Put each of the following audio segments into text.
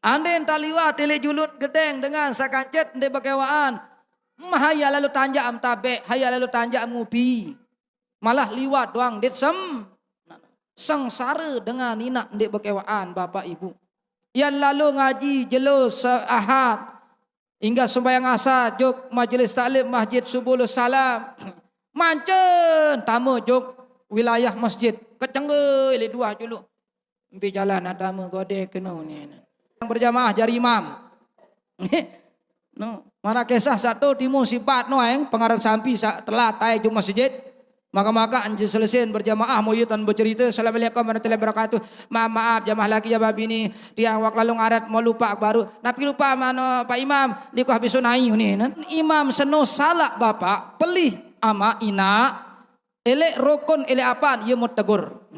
Anden taliwa tele julut gedeng dengan sakancet ndek bakewaan. Mahaya lalu tanja am tabe, haya lalu tanja am ngupi. Malah liwat doang det sengsara dengan nina ndek bakewaan bapak ibu. Yang lalu ngaji jelo ahad hingga sembahyang asar jok majlis taklim Masjid Subulus Salam. Mancen tamu jok wilayah masjid kecengge ile dua julu. Empi jalan tamu gode kena ni. Yang berjamaah jari imam. No, mana kisah satu timun sifat no aing pengarang sampi telat tai jok masjid. Maka anjir selesai berjamaah moyutan bercerita assalamualaikum warahmatullahi wabarakatuh. Maaf jamaah lagi jamaah bini tiang wak lalu ngarat mau lupa baru tapi lupa mana Pak Imam di ku habis sunai ni imam seno salah bapak pelih ama ina elek rokon elek apaan ia mau tegur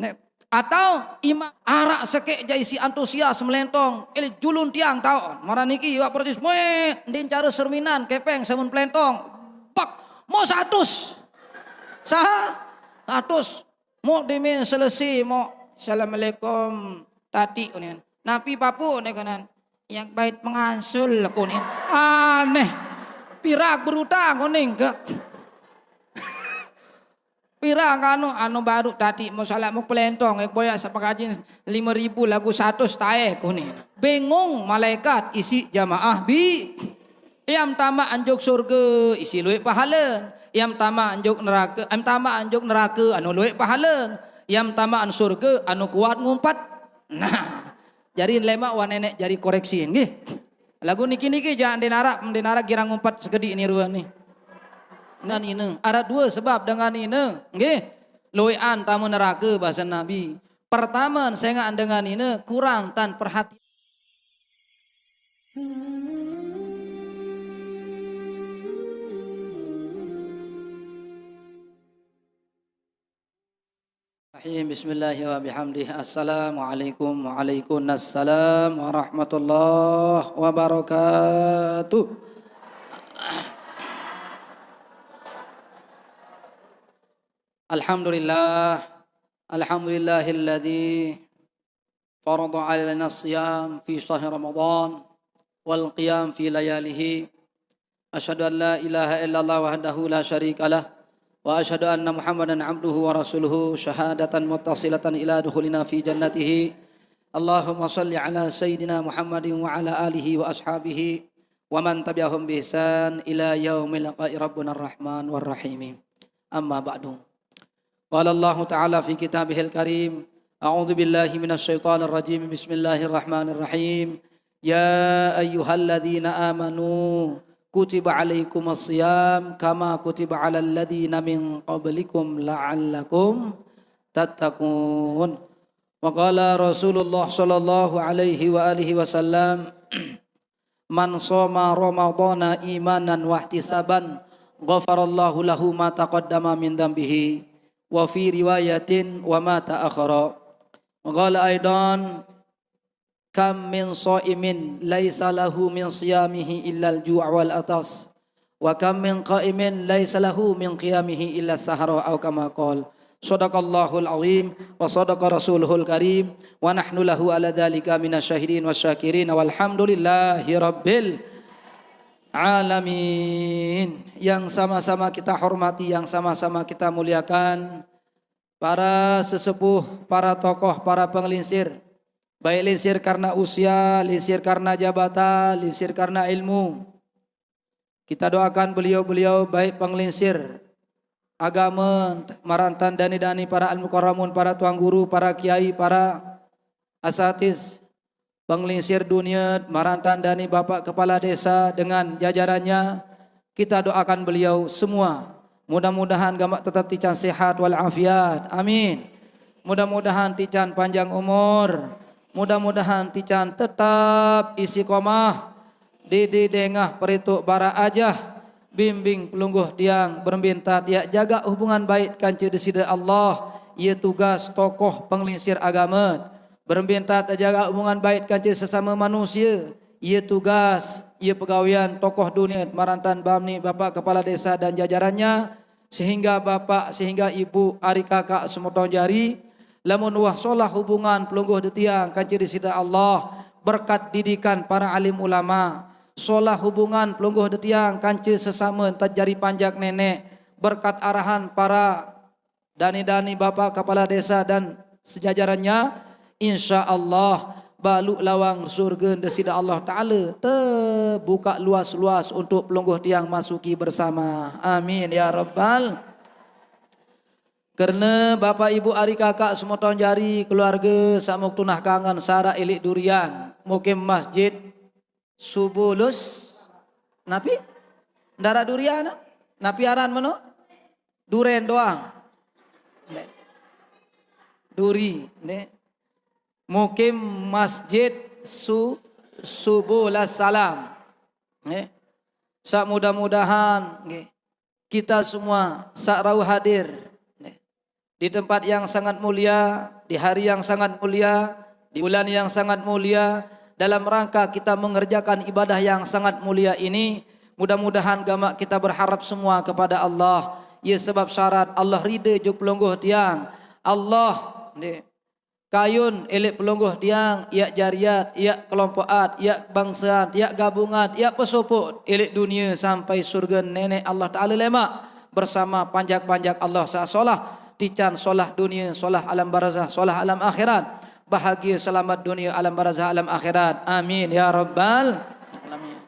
atau imam arak sekek jaisi antusias melentong elek julun tiang tahu maraniki wak protes moe din cara serminan kepeng samun pelentong pak mau 100 sah atus mau demi selesai mau assalamualaikum tati kunin napi papu ne kanan yang baik mengansul kunin aneh pirak berutang kuning ke pirak anu baru tati mau salat mau pelentong boya sapakajin 5.000 lagu 100 tae kunin bingung malaikat isi jamaah bi yang tama anjuk surga isi luik pahala yang tama anjuk neraka anu luwih pahala yang tama an surga anu kuat ngumpat nah jadi lemak wa nenek jadi koreksi nggih lagu niki jangan denara girang ngumpat segede ini ruan nih ngan ini ada dua sebab dengan ini nggih luwihan tamu neraka bahasa Nabi pertama saya dengan ini kurang tan perhatian Bismillahirrahmanirrahim wa bihamdihi assalamualaikum waalaikumsalam warahmatullahi wabarakatuh. Alhamdulillahilladzi farada 'alaina as-siyam fi shahr ramadan wal qiyam fi layalihi. Asyhadu an la ilaha illallah wahdahu la syarikalah wa asyhadu anna Muhammadan abduhu wa rasuluhu syahadatan muttasilatan ila dukhulina fi jannatihi. Allahumma salli ala sayyidina Muhammadin wa ala alihi wa ashabihi wa man tabi'ahum bi ihsan ila yaumil liqa'i rabbuna ar-rahman war-rahim. Amma ba'du. Qala Allah ta'ala fi kitabihil karim, a'udzu billahi minasy syaithanir rajim. Bismillahirrahmanirrahim. Ya ayyuhalladzina amanu kutiba alaikumus shiyam kama kutiba alal ladzina min qablikum la'allakum tattaqun. Wa qala Rasulullah sallallahu alaihi wa alihi wasallam man shoma ramadhana imanan wa ihtisaban ghafarallahu lahu ma taqaddama min dhanbihi wa fi riwayatin wa ma ta'akhkhara. Wa qala aidan kam min shaimin laisa lahu min siyamihi illa al-ju' wal atas wa kam min qa'imin laisa lahu min qiyamihi illa as-sahra aw kama qala. Shadaqallahul azim wa sadaqa rasuluhul karim wa nahnu lahu ala dzalika minasyahidin wasyakirin walhamdulillahi rabbil alamin. Yang sama-sama kita hormati, yang sama-sama kita muliakan para sesepuh, para tokoh, para penglinsir, baik linsir karena usia, linsir karena jabatan, linsir karena ilmu. Kita doakan beliau-beliau baik penglinsir agama, marantan dani-dani para al-mukarramun, para tuang guru, para kiai, para asatiz, penglinsir dunia, marantan dani bapak kepala desa dengan jajarannya. Kita doakan beliau semua. Mudah-mudahan gamak tetap tican sehat walafiat. Amin. Mudah-mudahan tican panjang umur. Mudah-mudahan tican tetap istiqomah di dengah perituk bara ajah bimbing pelungguh tiang berbintat ya jaga hubungan baik kanci desida Allah ia tugas tokoh penglinsir agama berbintat jaga hubungan baik kanci sesama manusia ia tugas ia pegawaian tokoh dunia marantan bamni bapak kepala desa dan jajarannya sehingga bapak sehingga ibu ari kakak semua jari lamun wah solah hubungan pelungguh de tiang kanci desida Allah berkat didikan para alim ulama, solah hubungan pelungguh detiang kanca sesama terjadi panjak nenek, berkat arahan para dani-dani bapa kepala desa dan sejajarannya, insya-Allah baluk lawang surga desida Allah Ta'ala terbuka luas-luas untuk pelungguh tiang masuki bersama. Amin ya Rabbal. Kerana bapa ibu ari kakak semua tahun jari keluarga samuk tunah kangen sara elik durian mukim masjid subulus napi ndara durian napi aran mano duren doang duri ne mukim masjid subulas salam ne sak mudah-mudahan kita semua sak rau hadir di tempat yang sangat mulia, di hari yang sangat mulia, di bulan yang sangat mulia, dalam rangka kita mengerjakan ibadah yang sangat mulia ini, mudah-mudahan gamak kita berharap semua kepada Allah. Ya sebab syarat Allah ridha juk pelungguh tiang. Allah kayun elek pelungguh tiang, ya jariat, ya kelompokat, ya bangsaan, ya gabungan, ya pesuput elek dunia sampai surga nenek Allah Ta'ala lemak bersama panjak-panjak Allah sa'asolah. Tican solah dunia, solah alam barzah, solah alam akhirat. Bahagia selamat dunia, alam barzah, alam akhirat. Amin ya Rabbal alamin.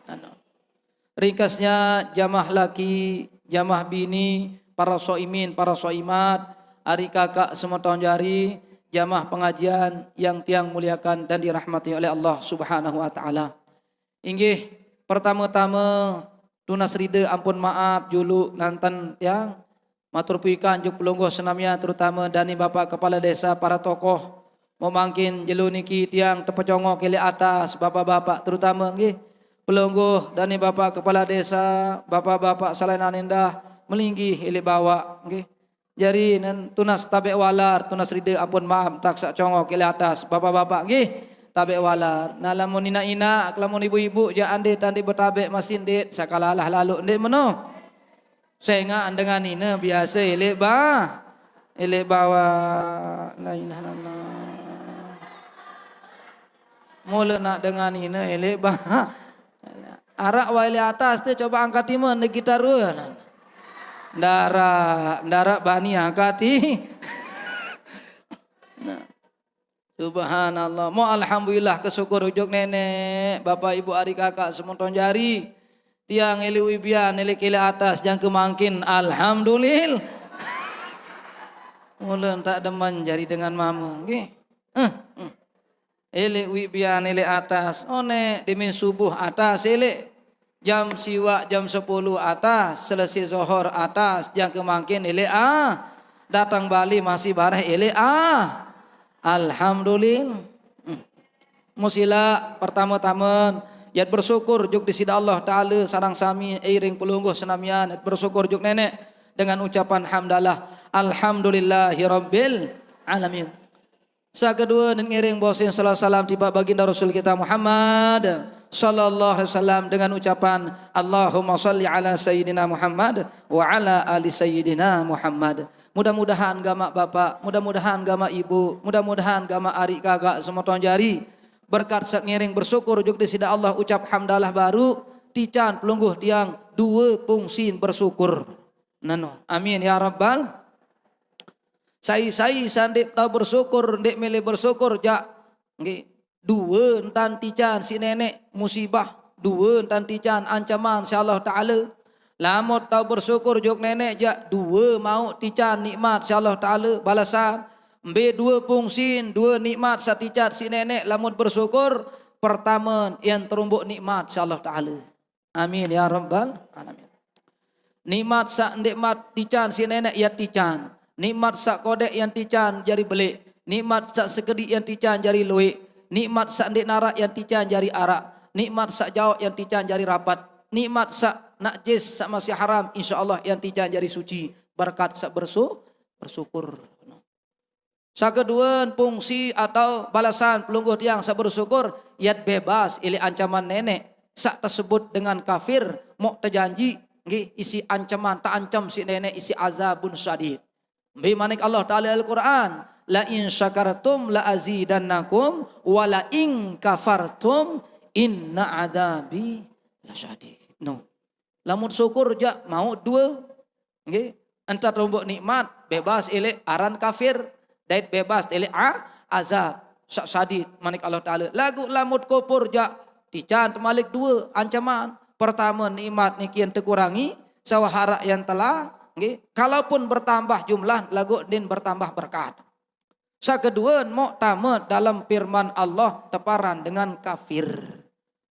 Ringkasnya jamaah laki, jamaah bini, para soimin, para soimat, ari kakak semua tahun jari, jamaah pengajian yang tiang muliakan dan dirahmati oleh Allah Subhanahu wa taala. Inggih pertama-tama tunas rida ampun maaf juluk nanten tiang matur puikan juk pelungguh senamnya terutama dani bapak kepala desa para tokoh memangkin jelu niki tiang tepecongok kili atas bapak-bapak terutama nggih pelungguh dani bapak kepala desa bapak-bapak salainan indah melinggi ili bawa nggih jari nan tunas tabe walar tunas rida ampun maaf tak sak congok kili atas bapak-bapak nggih tabe walar nah lamun ina-ina lamun ibu-ibu ja ande tandi betabe masin det sakalalah lalu ndek meno saya ingat dengan ini biasa elek bawa la ilaha illallah. Mula nak dengan ini elek arak wali atas tu coba angkat timun de kita ruan. Ndara bani angkati. Nah. Subhanallah. Mo alhamdulillah kesyukur ujuk nenek, bapak ibu adik kakak semua tahun jari. Tiang eli wibian, eli kili atas, jangan kemangkin. Alhamdulillah. Mula tak demen jari dengan mama. Eli wibian, eli atas. One dimin subuh atas, eli jam siwa jam 10 atas, selesai zuhur atas, jangan kemangkin. Eli datang Bali masih bareh eli Alhamdulillah. Musila pertama-tama yat bersyukur juk di sida Allah Ta'ala sarang sami iring pelungguh senamian yat bersyukur juk nenek dengan ucapan hamdalah alhamdulillahi rabbil alamin. Kedua dan iring bosin sallallahu salam tiba baginda Rasul kita Muhammad sallallahu alaihi wasallam dengan ucapan Allahumma salli ala sayyidina Muhammad wa ala ali sayyidina Muhammad. Mudah-mudahan gama bapak, mudah-mudahan gama ibu, mudah-mudahan gama arik kakak semua tahun jari berkat sengiring bersyukur juk di sida Allah ucap hamdalah baru tican pelungguh tiang dua pungsin bersyukur. Nano. Amin ya Rabbal. Sai sandip tahu bersyukur, ndek milih bersyukur jak nggih. Dua entan tican si nenek musibah, dua entan tican ancaman si Allah Ta'ala. Lamot tahu bersyukur juk nenek jak dua mau tican nikmat si Allah Ta'ala balasan. Mbe dua pungsin, dua nikmat saticat si nenek lamut bersyukur. Pertama yang terumbuk nikmat si Allah Ta'ala. Amin ya Rabbal alamin. Nikmat sak nikmat tican si nenek ya tican. Nikmat sak kodek yang tican jari belik. Nikmat sak sekedik yang tican jari luik. Nikmat sak ndik narak yang tican jari arak. Nikmat sak jauh yang tican jari rapat. Nikmat sak najis sak masih haram insyaAllah yang tican jari suci. Berkat sak bersyukur. Sak kedua fungsi atau balasan pelungguh tiang sak bersyukur. Yat bebas ili ancaman nenek. Sak tersebut dengan kafir. Mok terjanji. Isi ancaman tak ancam si nenek isi azabun syadid. Bimanik Allah Ta'ala Al-Quran. la in syakartum la azidannakum wa la in kafartum inna adabi lasyadid. No. Lamun syukur ja mau dua. Nggih. Entar rombok nikmat bebas elek aran kafir, dait bebas elek azab syadid manik Allah taala. Lagu lamut kufur ja dican malik dua ancaman. Pertama nikmat nikian terkurangi sawahara yang telah nggih. Kalaupun bertambah jumlah lagu din bertambah berkat. Sakedua mu'tamad dalam firman Allah teparan dengan kafir.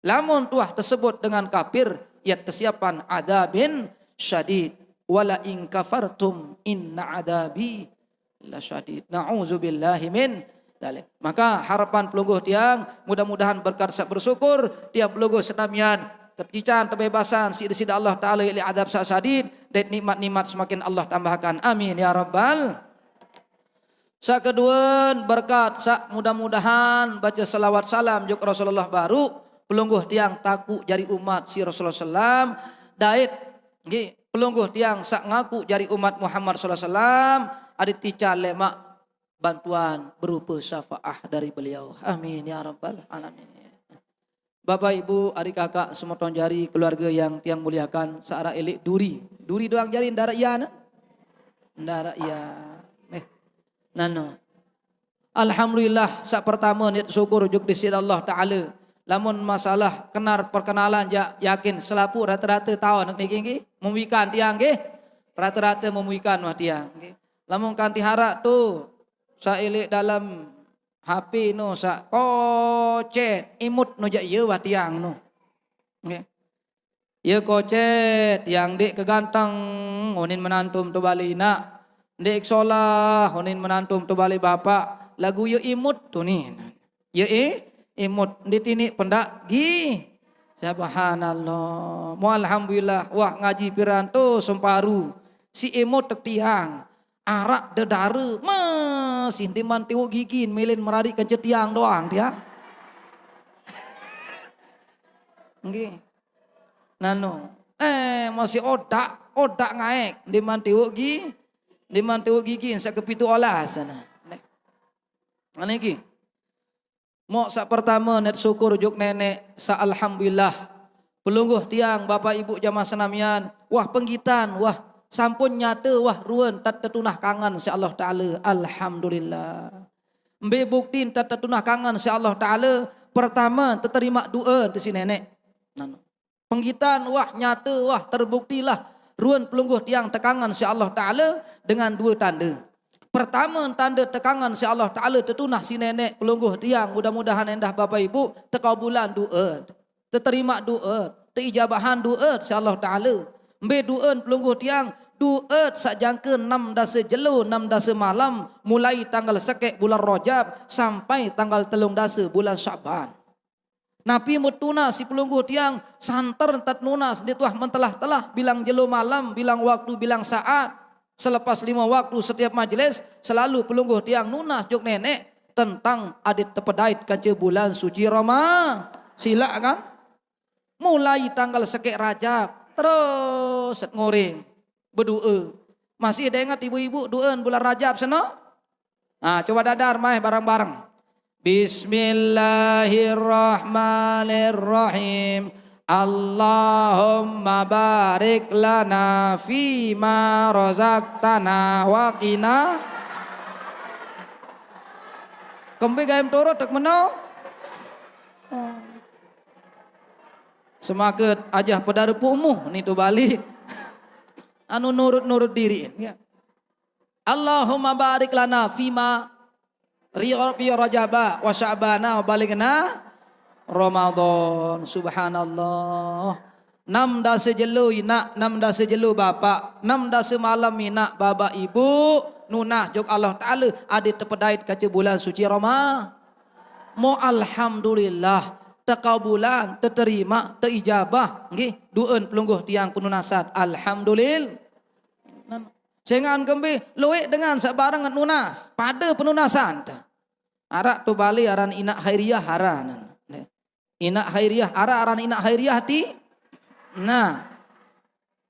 Lamun tuah tersebut dengan kafir ya tersiapan adabin syadid. Wala in kafartum inna adabi lasyadid. Na'udzubillahi min dzalik. Maka harapan pelungguh tiang mudah-mudahan berkat bersyukur tiang pelungguh senamian tercican terbebasan sida Allah taala ili adab syadid dan nikmat-nikmat semakin Allah tambahkan. Amin ya rabbal. Sakedua berkat mudah-mudahan baca selawat salam juk Rasulullah baru pelungguh tiang taku jari umat si Rasulullah sallam dait nggih pelungguh tiang sak ngaku jari umat Muhammad sallallahu alaihi wasallam adit tica lemak bantuan berupa syafaah dari beliau. Amin ya rabbal alamin. Bapak Ibu, adik kakak semua tuan jari keluarga yang tiang muliakan searah elik duri doang jari ndara iya na? Ndara iya. Nano. Alhamdulillah sak pertama niat syukur juk di Allah taala. Lamun masalah perkenalan yakin selapu rata-rata tahun niki memuikan tiang nggih. Rata-rata memuikan wah tiang nggih. Lamun kanti harak tu sa elik dalam HP no sa kocet imut no ja ieu wah tiang no. Nggih. Ieu kocet yang dik keganteng onin menantum tu balina. Dek solah onin menantum tu balik bapak lagu ieu imut tu ni. Ieu imut ditini pendak gi subhanallah mu alhamdulillah wah ngaji piranto semparu si imut tek tiang arak dedare masih timan tiwo gigin milin merari kencet tiang doang dia nggih nano masih odak ngaek diman tiwo gigin sakepitu olas sana aniki. Mok sak pertama net syukur juk nenek sa alhamdulillah pelungguh tiang bapak ibu jamaah senamian wah penggitan wah sampun nyata wah ruan tat tetunah kangen si Allah taala alhamdulillah mbe buktiin tat tetunah kangen si Allah taala pertama terima doa di si nenek penggitan wah nyata wah terbuktilah ruan pelungguh tiang tekangan si Allah taala dengan dua tanda. Pertama tanda tekangan si Allah Ta'ala tertunah si nenek pelungguh tiang. Mudah-mudahan endah Bapak Ibu tekabulan doa. Terterima doa. Terijabahan doa si Allah Ta'ala. Mbe doa pelungguh tiang. Doa sak jangka 6 dasa jelo 6 dasa malam. Mulai tanggal sekek bulan Rajab. Sampai tanggal 3 dasa bulan Syaban. Nabi mutuna si pelungguh tiang. Santer tat nunas. Dia tuah mentelah-telah. Bilang jelo malam. Bilang waktu. Bilang saat. Selepas 5 waktu setiap majelis selalu pelungguh tiang nunas juk nenek tentang adit tepedait kaca bulan suci Ramadan. Sila kan? Mulai tanggal sekek Rajab terus ngoring berdoa. Masih ada ingat ibu-ibu doa bulan Rajab sana? Coba dadar mai bareng-bareng. Bismillahirrahmanirrahim. Allahumma barik lana fima razaqtana wa qina kembe gaem toro tek menau semaket ajah pedarepu umuh ni tu balik anu nurut diri ya. Allahumma barik lana fima rajaba wa sya'bana wa balighna Ramadan. Subhanallah. 6 dasa jelo inak 6 dasa jelo bapak 6 dasa malam inak baba ibu nunah jog Allah Ta'ala ada terpedait kaca bulan suci Ramadan. Mo alhamdulillah tekabulan terterima terijabah nggih doa pelungguh tiang penunasat alhamdulillah. Sengan kembe loek dengan sabarang nunas pada penunasan. Arak tu bali aran inak khairiyah haran. Inak khairiyah aran inak khairiyah ti. Nah,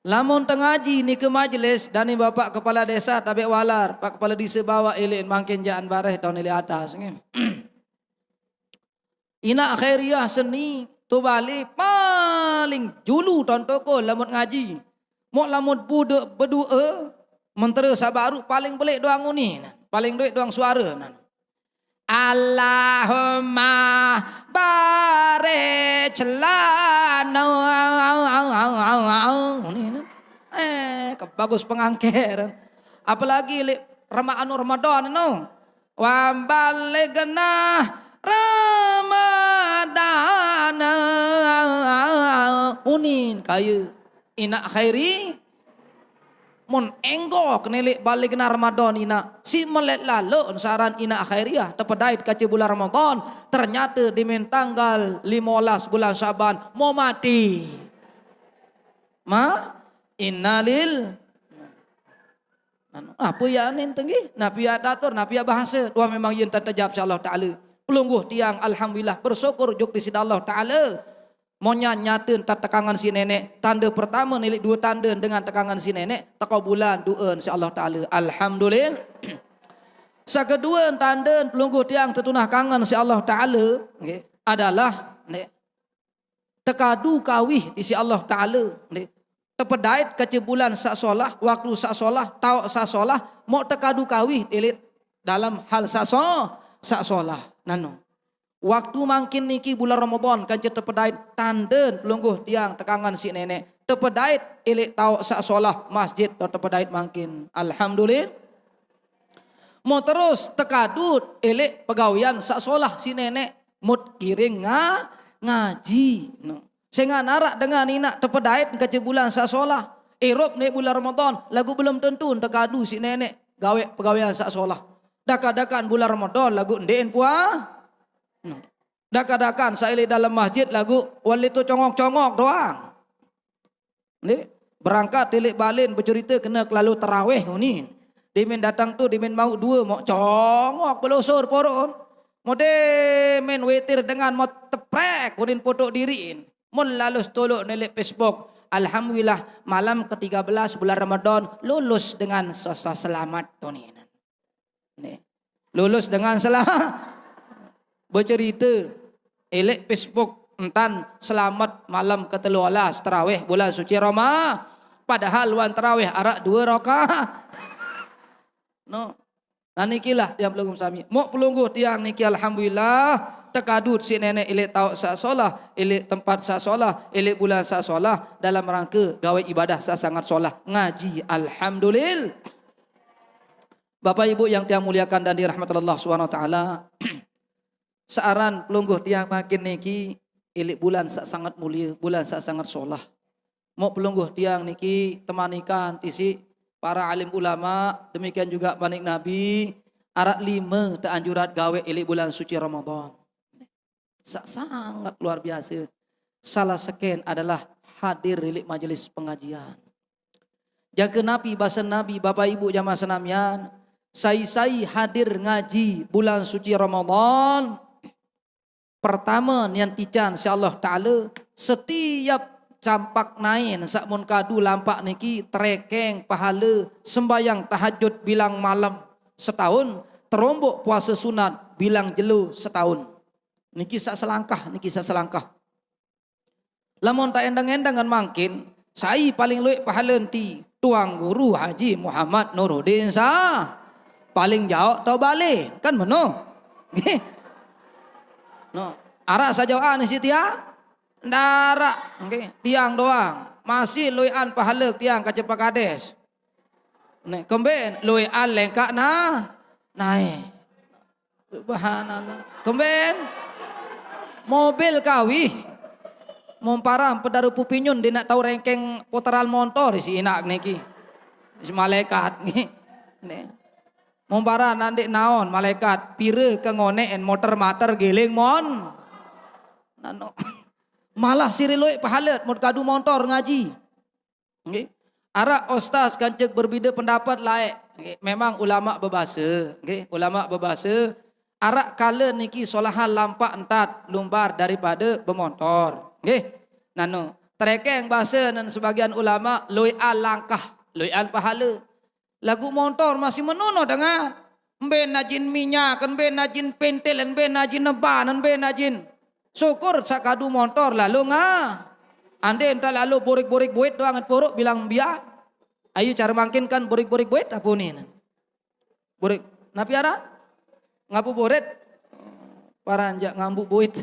Lamun tengaji ni ke majlis dan ni bapak kepala desa tabik walar, pak kepala desa bawa elin makin jaan bareh tahun ili atas. Ina khairiyah seni tu balik paling julu tahun toko lamun ngaji. Mok lamun buduk berdua mentera sabaru paling belik doang ni, paling duit doang suara. Allahumma barik celana bagus pengangker. Apalagi Ramadan no. Wa baligna Ramadan unin kayu ina khairi mun enggok nelik balik na Ramadan ina si melet lalu saran ina khairiyah tepedait kaca bulan Ramadan ternyata di tanggal 15 bulan Syaban mau mati innalil apa ya nin tenggi napi datur napi bahasa dua memang yen terjawab insyaallah taala pelungguh tiang alhamdulillah bersyukur juk di sida Allah taala monya nyateun tekangan si nenek tanda pertama nilik dua tanda dengan tekangan si nenek takau bulan dueun si Allah taala alhamdulillah. Sakedua tanda pelungguh tiang tetunah kangen si Allah taala okay, adalah tekadu kawih di si Allah taala tepedait kaca bulan sak solah waktu sak solah tau sak solah mau tekadu kawih ilit dalam hal sak solah nano waktu makin niki bulan Ramadan kanca tepedait tanden pelungguh tiang tekangan si nenek tepedait ilit tau sak solah masjid atau tepedait makin alhamdulillah. Mau terus tekadut ilit pegawian sak solah si nenek mut kiring ngaji no. Sehingga narak dengan inak tepedait kaca bulan sak solah. Erop nek bulan Ramadan lagu belum tentu tekadu si nenek gawe pegawaian sak solah. Dakadakan bulan Ramadan lagu ndein puah. Dakadakan saili dalam masjid lagu wali tu congok-congok doang. Ni berangkat tilik balin bercerita kena lalu tarawih ni. Dimin datang tu dimin mau dua mau congok belosor poron. Mode men wetir dengan mau teprek kunin foto diriin. Mun lalus tolok nelik Facebook. Alhamdulillah malam ke-13 bulan Ramadan lulus dengan selamat tu ni. Lulus dengan selamat. Bercerita elek Facebook entan selamat malam ke-13 tarawih bulan suci Ramadan. Padahal wan tarawih arak 2 rakaat. No. Nah nikilah tiang pelungguh sami. Mok pelungguh tiang niki alhamdulillah tekadut si nenek ilik tau sak solah, ilik tempat sak solah, ilik bulan sak solah dalam rangka gawe ibadah sak sangat solah ngaji alhamdulillah. Bapak Ibu yang tiang muliakan dan dirahmati Allah Subhanahu wa taala. Searan pelungguh tiang makin niki ilik bulan sak sangat mulia, bulan sak sangat solah. Mau pelungguh tiang niki temanikan isi para alim ulama, demikian juga banik Nabi arak 5 teanjurat gawe ilik bulan suci Ramadan. Sangat luar biasa. Salah sekian adalah hadir ilik majelis pengajian. Yang kenapi bahasa Nabi Bapak Ibu jamaah senamian, sai hadir ngaji bulan suci Ramadan. Pertama nian tican insyaallah taala setiap campak nain sakmun kadu lampak niki trekeng pahala sembayang tahajud bilang malam setahun, terombok puasa sunat bilang jelu setahun. Niki sak selangkah. Lamun tak endang-endangan mangkin, saya paling luik pahala enti Tuang Guru Haji Muhammad Nuruddin sah. Paling jauh tau balik, kan benar? No, arah sajauhan ni si tiang, darak, tiang doang. Masih luian pahala tiang kacepak kades. Nek kemben luian lengkak naik. Subhanallah. Kemben mobil kawih momparam pedaru pupinyun dia nak tahu rengkeng putaran motor si inak niki si malaikat ni mompara nanti naon malaikat pire ke ngoneen motor mater giling mon nano malah siriloi pahalet mod kadu motor ngaji nggih ara ustaz kancek berbeda pendapat lain memang ulama berbahasa nggih ulama berbahasa arak kala niki solahan lampak entat lumbar daripada bermotor. Nggih. Nano, Trekeng bahasa dan sebagian ulama loian langkah, loian pahala. Lagu motor masih menono dengan ben najin minyak, ben najin pentel, ben najin neban, ben najin. Syukur sakadu motor lalu ande entah lalu borik-borik buit doang porok bilang biar. Ayo cara mangkinkan borik-borik buit apa ni? Borik napi ara? Ngapu boret? Paranjak ngambuk buit.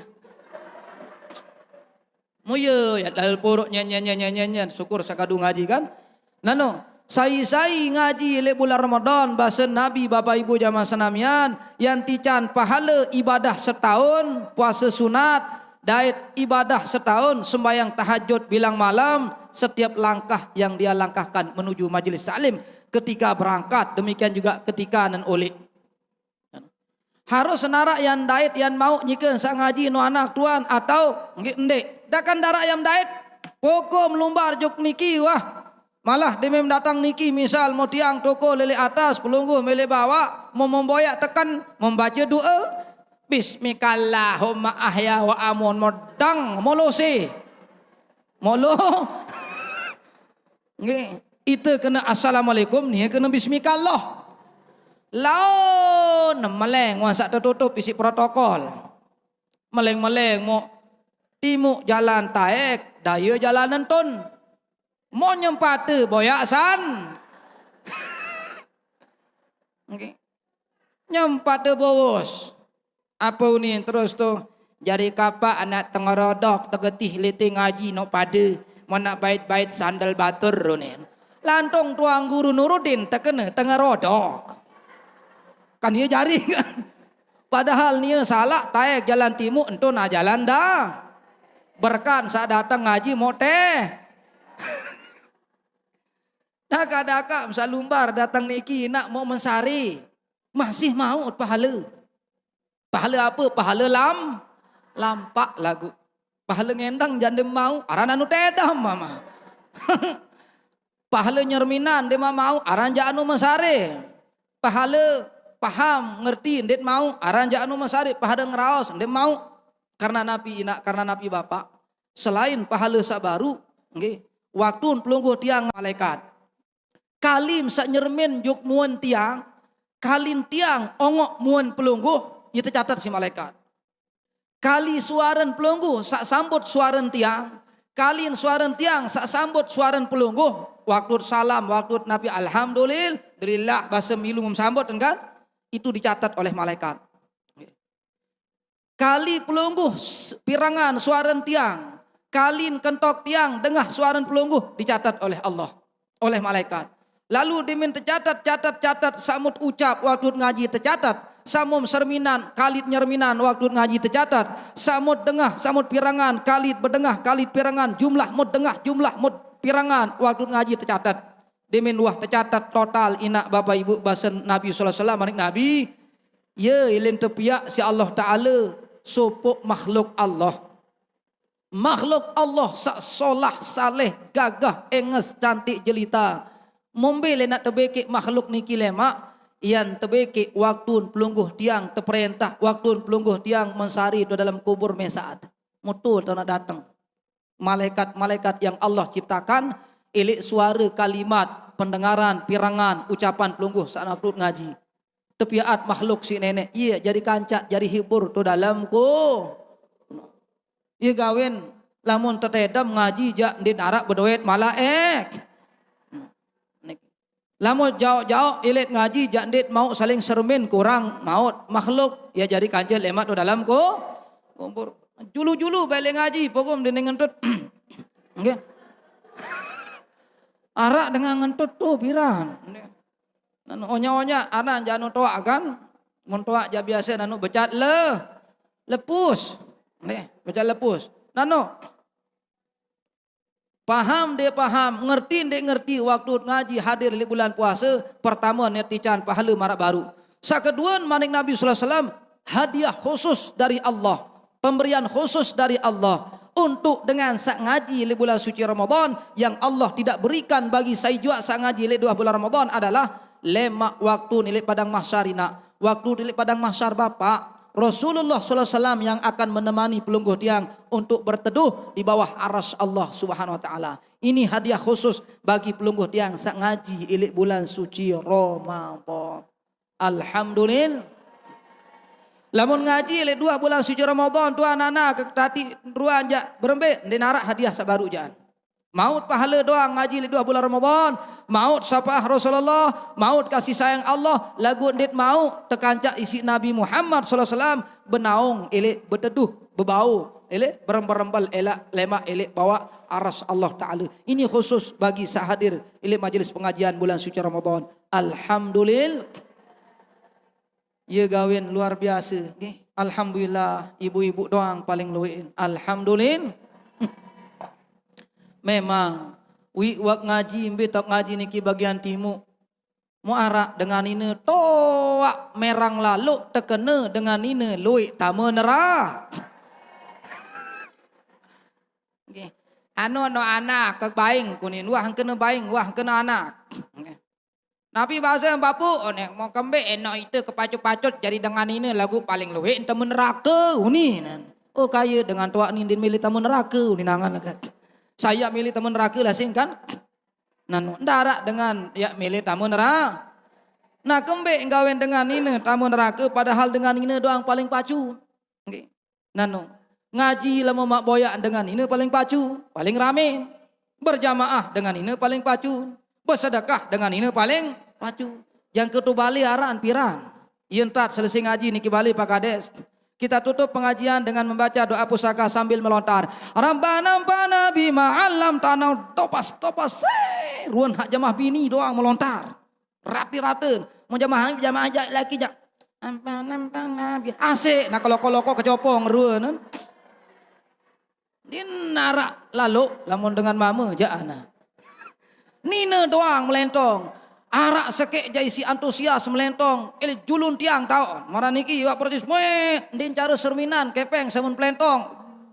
Muye ya lalu porok nyanyi syukur sakadu ngaji kan. Nano sai ngaji le bulan Ramadan bahasa Nabi Bapak Ibu jamaah senamian yang tican pahala ibadah setahun, puasa sunat, daet ibadah setahun, sembahyang tahajud bilang malam, setiap langkah yang dia langkahkan menuju majelis taklim ketika berangkat, demikian juga ketika nan oleh. Harus senarak yang daet yang mau nyikeun sak ngaji no anak tuan atau ndek. Dakan darak yang daet pokok melumbar juk niki wah. Malah dia datang niki misal mau tiang toko lele atas pelungguh mele bawa mau memboyak tekan membaca doa bismikallahumma ahya wa amun modang molose molo nggih itu kena assalamualaikum ni kena bismikallah laon meleng masa tertutup isi protokol meleng mau timuk jalan taek daya jalan nentun mau nyempate boyasan. Okay. Nyempate bos. Apa ni terus tu jari kapak anak tengerodok tegetih letih ngaji no pada mana bait-bait sandal batur ni. Lantong tuang guru Nuruddin terkena tengerodok. Kan dia jari kan. Padahal ni salah taek jalan timur entun jalan dah. Berkan saat datang ngaji mau teh. Daka-daka misal lumbar datang niki nak mau mensari. Masih mau pahala. Pahala apa? Pahala lampak lagu. Pahala ngendang janda mau. Aran anu tedam mama. Pahala nyerminan dia mau. Aran ja anu mensari. Pahala paham ngerti ndet mau. Aran ja anu mensari. Pahala ngeraos ndet mau. Karena Nabi inak, karena Nabi Bapak. Selain pahala sabaru. Okay, waktu pelungguh tiang malaikat. Kalim sak nyermin juk muan tiang, kalim tiang ongok muan pelungguh, itu catat si malaikat. Kali suaran pelungguh sak sambut suaran tiang, kalin suaran tiang sak sambut suaran pelungguh, waktu salam, waktu Nabi alhamdulillah bahasa milu sambut kan, itu dicatat oleh malaikat. Kali pelungguh pirangan suaran tiang, kalin kentok tiang dengah suaran pelungguh dicatat oleh Allah, oleh malaikat. Lalu diminta catat samut ucap waktu ngaji tercatat. Samum serminan, kalit nyerminan waktu ngaji tercatat. Samut dengah, samut pirangan, kalit berdengah, kalit pirangan, jumlah mud dengah, jumlah mud pirangan waktu ngaji tercatat. Dimin wah tercatat total inak Bapak Ibu bahasa Nabi sallallahu alaihi wasallam manik Nabi. Ya ilin tepiak si Allah Taala sopok makhluk Allah. Makhluk Allah sak solah saleh gagah enges cantik jelita. Mombele nak terbekik makhluk niki lemak yang terbekik waktu pelungguh tiang terperintah waktu pelungguh tiang mensari itu dalam kubur mesaat mutul tanah datang malaikat-malaikat yang Allah ciptakan ilik suara kalimat pendengaran pirangan ucapan pelungguh saat waktu ngaji tepiat makhluk si nenek iya jadi kancak jadi hibur tu dalam ko iya gawin lamun tetedam ngaji jak di darat berdoet malaik. Lamun jauh-jauh ilit ngaji jandit mau saling sermin kurang maut makhluk ya jadi kancil lemat tu dalam ko kumpur julu-julu balik ngaji pokok dengan ngentut nggih arak dengan ngentut tu piran nanu onya-onya anak janu toak kan mun toak ja biasa nanu becat lepus nggih becat lepus nanu paham dia paham, ngerti dia ngerti waktu ngaji hadir di bulan puasa, pertama netican pahala marak baru. Sakeduan manik Nabi sallallahu alaihi wasallam hadiah khusus dari Allah, pemberian khusus dari Allah untuk dengan sak ngaji di bulan suci Ramadan yang Allah tidak berikan bagi saya juga sak ngaji di 2 bulan Ramadan adalah lemak waktu nilai padang mahsyarina, waktu nilai padang mahsyar bapak, Rasulullah sallallahu alaihi wasallam yang akan menemani pelungguh tiang untuk berteduh di bawah arsy Allah Subhanahu wa taala. Ini hadiah khusus bagi pelungguh tiang sak ngaji ilik bulan suci Ramadan. Alhamdulillah. Lamun ngaji ilik 2 bulan suci Ramadan tuan anak tadi ruan jak berembe dinarak hadiah sak baru jaan. Maut pahala doang ngaji ilik 2 bulan Ramadan, maut syafaah Rasulullah, maut kasih sayang Allah, lagu ndit mau tekancak isi Nabi Muhammad sallallahu alaihi wasallam benaung ilik berteduh berbau ilik berembal-rembal elak lemak ilik bawa aras Allah taala. Ini khusus bagi sahadir ilik majelis pengajian bulan suci Ramadan. Alhamdulillah. Ya gawin luar biasa. Alhamdulillah ibu-ibu doang paling luin. Alhamdulillah. Memang wak ngaji imbe tok ngaji niki bagian timu. Mu arak dengan ini toak merang lalu tekene dengan ini luik tama nerah. Okay. Anu no anak ke baing kunin wah kena baing wah kena anak. Okay. Nabi bahasa bapu onek mau kembe enak itu kepacut-pacut jadi dengan ini lagu paling luik tama neraka uni. Oh kaya dengan toak ni din milih tama neraka uni nangan agak. Saya milih tamu neraka lah sing kan. Nanu ndarak dengan ya milih tamu neraka. Nah kembe gawen dengan ini tamu neraka padahal dengan ini doang paling pacu. Okay. Nanu ngaji lama mak boyak dengan ini paling pacu, paling rame. Berjamaah dengan ini paling pacu. Bersedekah dengan ini paling pacu. Yang ketu bali araan piran. Yentat selesai ngaji niki bali Pak Kades. Kita tutup pengajian dengan membaca doa pusaka sambil melontar. Rabbana amfa'na bima 'allamtana topas ruan hak jamaah bini doang melontar. Rapi-rateun. Mun jamaah ajak laki jak. Amfa'na asik nak kolok-kolok kecopong ruan. Din narak lalu lamun dengan mama jak ana. Nina doang melentong. Arak sekek jai si antusias melentong. Ili julun tiang taon. Marah niki wak protes. Din cara serminan kepeng samun pelentong.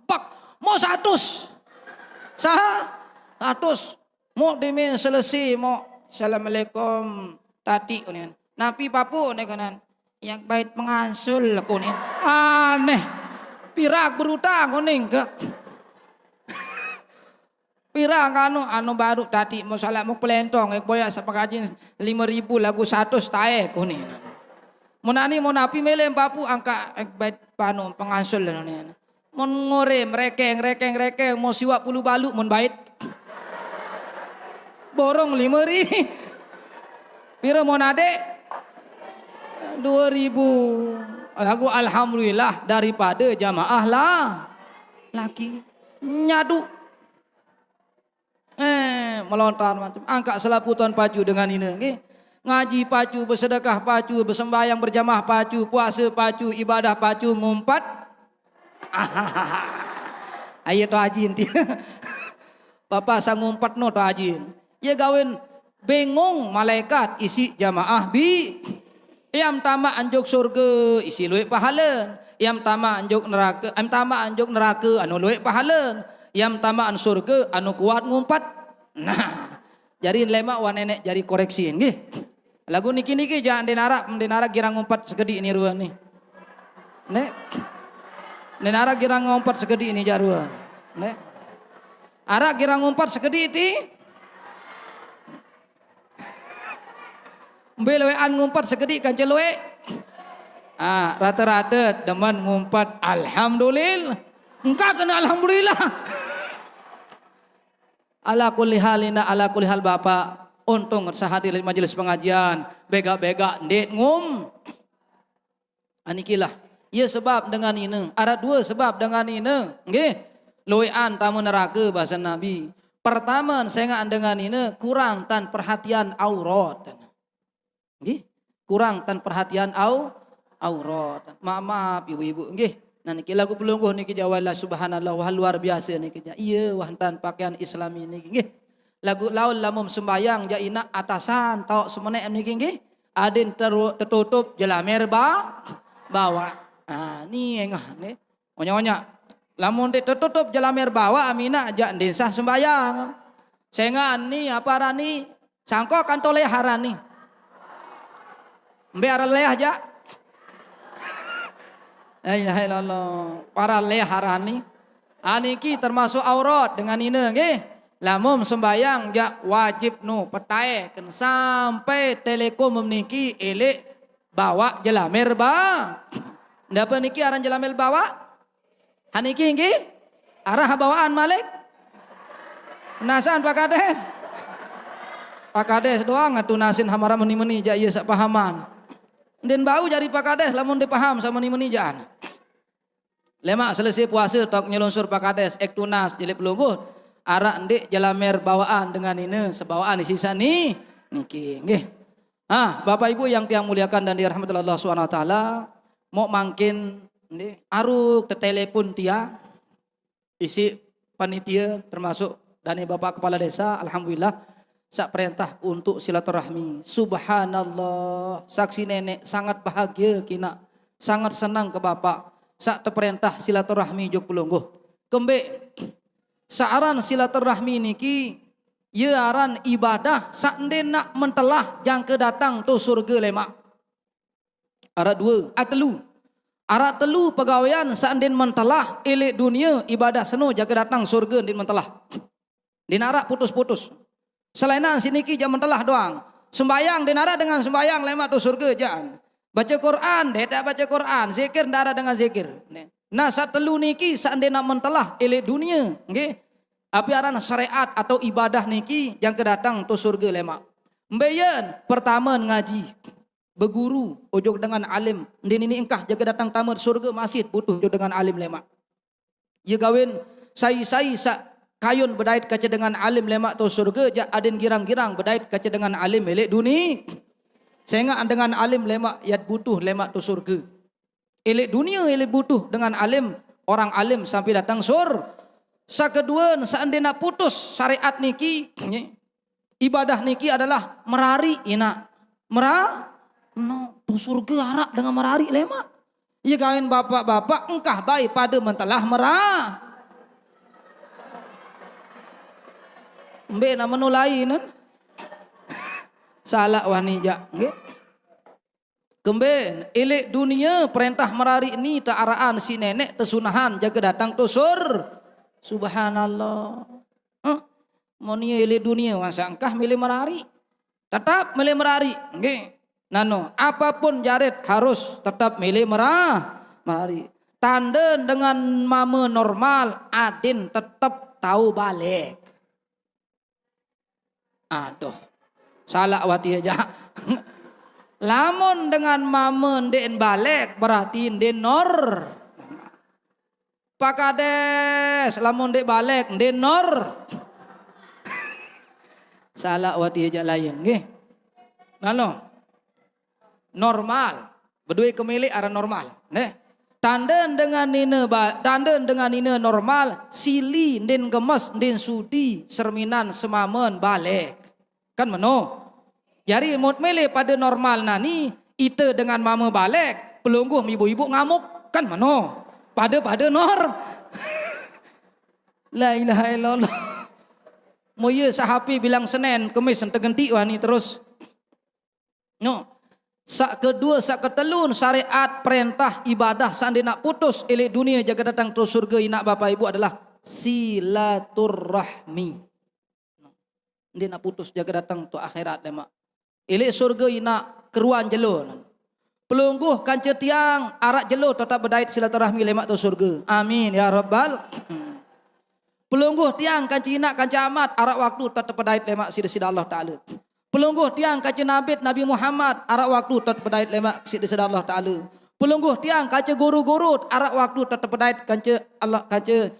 Bak. Mau 100. Saha? 100. Mau dimin selesai. Mau. Assalamualaikum. Tati kunin. Napi papu nih kanan. Yang baik mengansul kunin. Aneh. Pirak berutang kuning ke. Pirang anu baru tadi mau salat mau pelentong boya sapakajin 5.000 lagu 100 tae kuning. Munani mau napi mele papu angka bait panu pengansul ni. Mun ngore rekeng mau siwak pulu balu mun bait. Borong 5.000. Pira mun ade 2.000. Lagu alhamdulillah daripada jamaah lah. Laki nyadu melontar macam angkat selaputan pacu dengan ini okay? Ngaji pacu, bersedekah pacu, bersembahyang berjamaah pacu, puasa pacu, ibadah pacu, ngumpat ayat tu ajin Bapak sang ngumpat no tu ajin ya gawin bengong malaikat isi jamaah bi yam tama anjuk surga isi luik pahala yam tama anjuk neraka anu luik pahala yang tamaan surga anu kuat ngumpat. Nah, jadi lemak wan nenek jadi koreksi nggih. Lagu niki jangan dinarak girang ngumpat segede ini ruan nih. Nek. Dinarak girang ngumpat segede ini jaruan. Nek. Arak girang ngumpat segede iti. Mbelewean ngumpat segede kan celuwe. Rata-rata demen ngumpat alhamdulillah. Engkau kena alhamdulillah. Ala kulli halina ala kulli hal Bapak. Untung sahadir majelis pengajian. Bega-bega ndek ngum. Anikilah. Ya sebab dengan ini. Ada 2 sebab dengan ini. Nggih. Loian tamu neraka bahasa Nabi. Pertama saya dengan ini kurang tan perhatian aurat. Nggih. Kurang tan perhatian aurat. Maaf ibu-ibu nggih. Nah niki lagu pelungguh niki jawala subhanallah wah luar biasa niki. Iya wah tan pakaian Islami niki nggih. Lagu laul lamum sembayang ja ina atasan tau semene niki nggih. Adin tertutup jelamer bawa. Ni engah ni. Onya-onya. Lamun tertutup jelamer bawa amina ja desa sembayang. Sengan ni apa rani sangko kan toleh harani. Mbe araleh aja. La ilaha illallah. Para leharani. Aniki termasuk aurat dengan ina nggih. Lamun sembayang ja wajib nu petai ken sampai telekom meniki elek bawa jelamer ba. Ndapa niki aran jelamer bawa? Haniki nggih arah bawaan malik. Nasan Pak Kades? Pak Kades doang atunasin hamara meni-meni ja ieu sapahaman. Den bau jari Pak Kades lamun dipaham sama meni-meni jaan. Lemak selesai puasa tok nyelunsur Pak Kades ek tunas jilid pelungguh arak ndik jalamer bawaan dengan ini sebawaan di sisa ni niki nggih. Bapak Ibu yang tiang muliakan dan dirahmati Allah Subhanahu wa taala, mau mangkin nggih aruk telepon tia isi panitia termasuk dani Bapak Kepala Desa alhamdulillah sak perintah untuk silaturahmi. Subhanallah, saksi nenek sangat bahagia kina, sangat senang ke Bapak. Sak terperintah silaturahmi jog pelungguh. Kembe saaran silaturahmi niki ye aran ibadah sak nak mentelah jangke datang tu surga lemak. Ara dua, telu. Ara telu pegawaian sak mentelah elek dunia ibadah seno jangke datang surga din mentelah. Din arak putus-putus. Selainan siniki jam mentelah doang. Sembayang din arak dengan sembayang lemak tu surga jangan. Baca Quran, dia tak baca Quran, zikir darah dengan zikir. Nah, satelu niki seandainya mentelah elek dunia, nggih. Api aran syariat atau ibadah niki yang kedatang tu surga lemak. Mbeyen pertama ngaji, berguru, ojok dengan alim. Ndin ini engkah jaga datang tamat surga masjid butuh ojok dengan alim lemak. Ye gawin sai-sai sak kayun bedait kaca dengan alim lemak tu surga, ja aden girang-girang bedait kaca dengan alim elek dunia. Sehingga dengan alim lemak yat butuh lemak tu surga. Elek dunia elek butuh dengan alim, orang alim sampai datang sur. Sakedua seandainya putus syariat niki, ibadah niki adalah merari ina. Tu surga arak dengan merari lemak. Ia kawin bapak-bapak engkah baik pada mentelah merah. Mbak nama lain. Salah wanija, nggih. Kemben elek dunia perintah merari ini ta araan si nenek tesunahan jaga datang tusur. Subhanallah. Monia elek dunia masa engkah milih merari. Tetap milih merari, nggih. Nano, apapun jaret harus tetap milih merari. Tanda dengan mama normal adin tetap tahu balik. Aduh. Salah wati aja. Lamun dengan mama ndek balik berarti ndek nor. Pak Kades, lamun ndek balik ndek nor. Salah wati aja lain nggih. Nano. Normal. Berdua kemilik arah normal, nggih. Tanda dengan nina normal, sili ndin gemes ndin sudi serminan semamen balik. Kan meno. Jadi mut milih pada normal nani ite dengan mama balik pelungguh ibu-ibu ngamuk kan mano. Pada nor. La ilaha illallah. Moye sahapi bilang Senin Kemis ente genti wani terus. No. Sak kedua sak ketelun syariat perintah ibadah sandi nak putus elek dunia jaga datang terus surga inak bapak ibu adalah silaturahmi. Dia nak putus jaga datang tu akhirat lemak. Elek surga ina keruan jelun. Pelungguh kanca tiang arak jelo tetap berdait silaturahmi lemak tu surga. Amin ya rabbal. Pelungguh tiang kanca ina kanca amat arak waktu tetap berdait lemak sida Allah taala. Pelungguh tiang kanca Nabi Muhammad arak waktu tetap berdait lemak sida Allah taala. Pelungguh tiang kanca guru-guru arak waktu tetap berdait kanca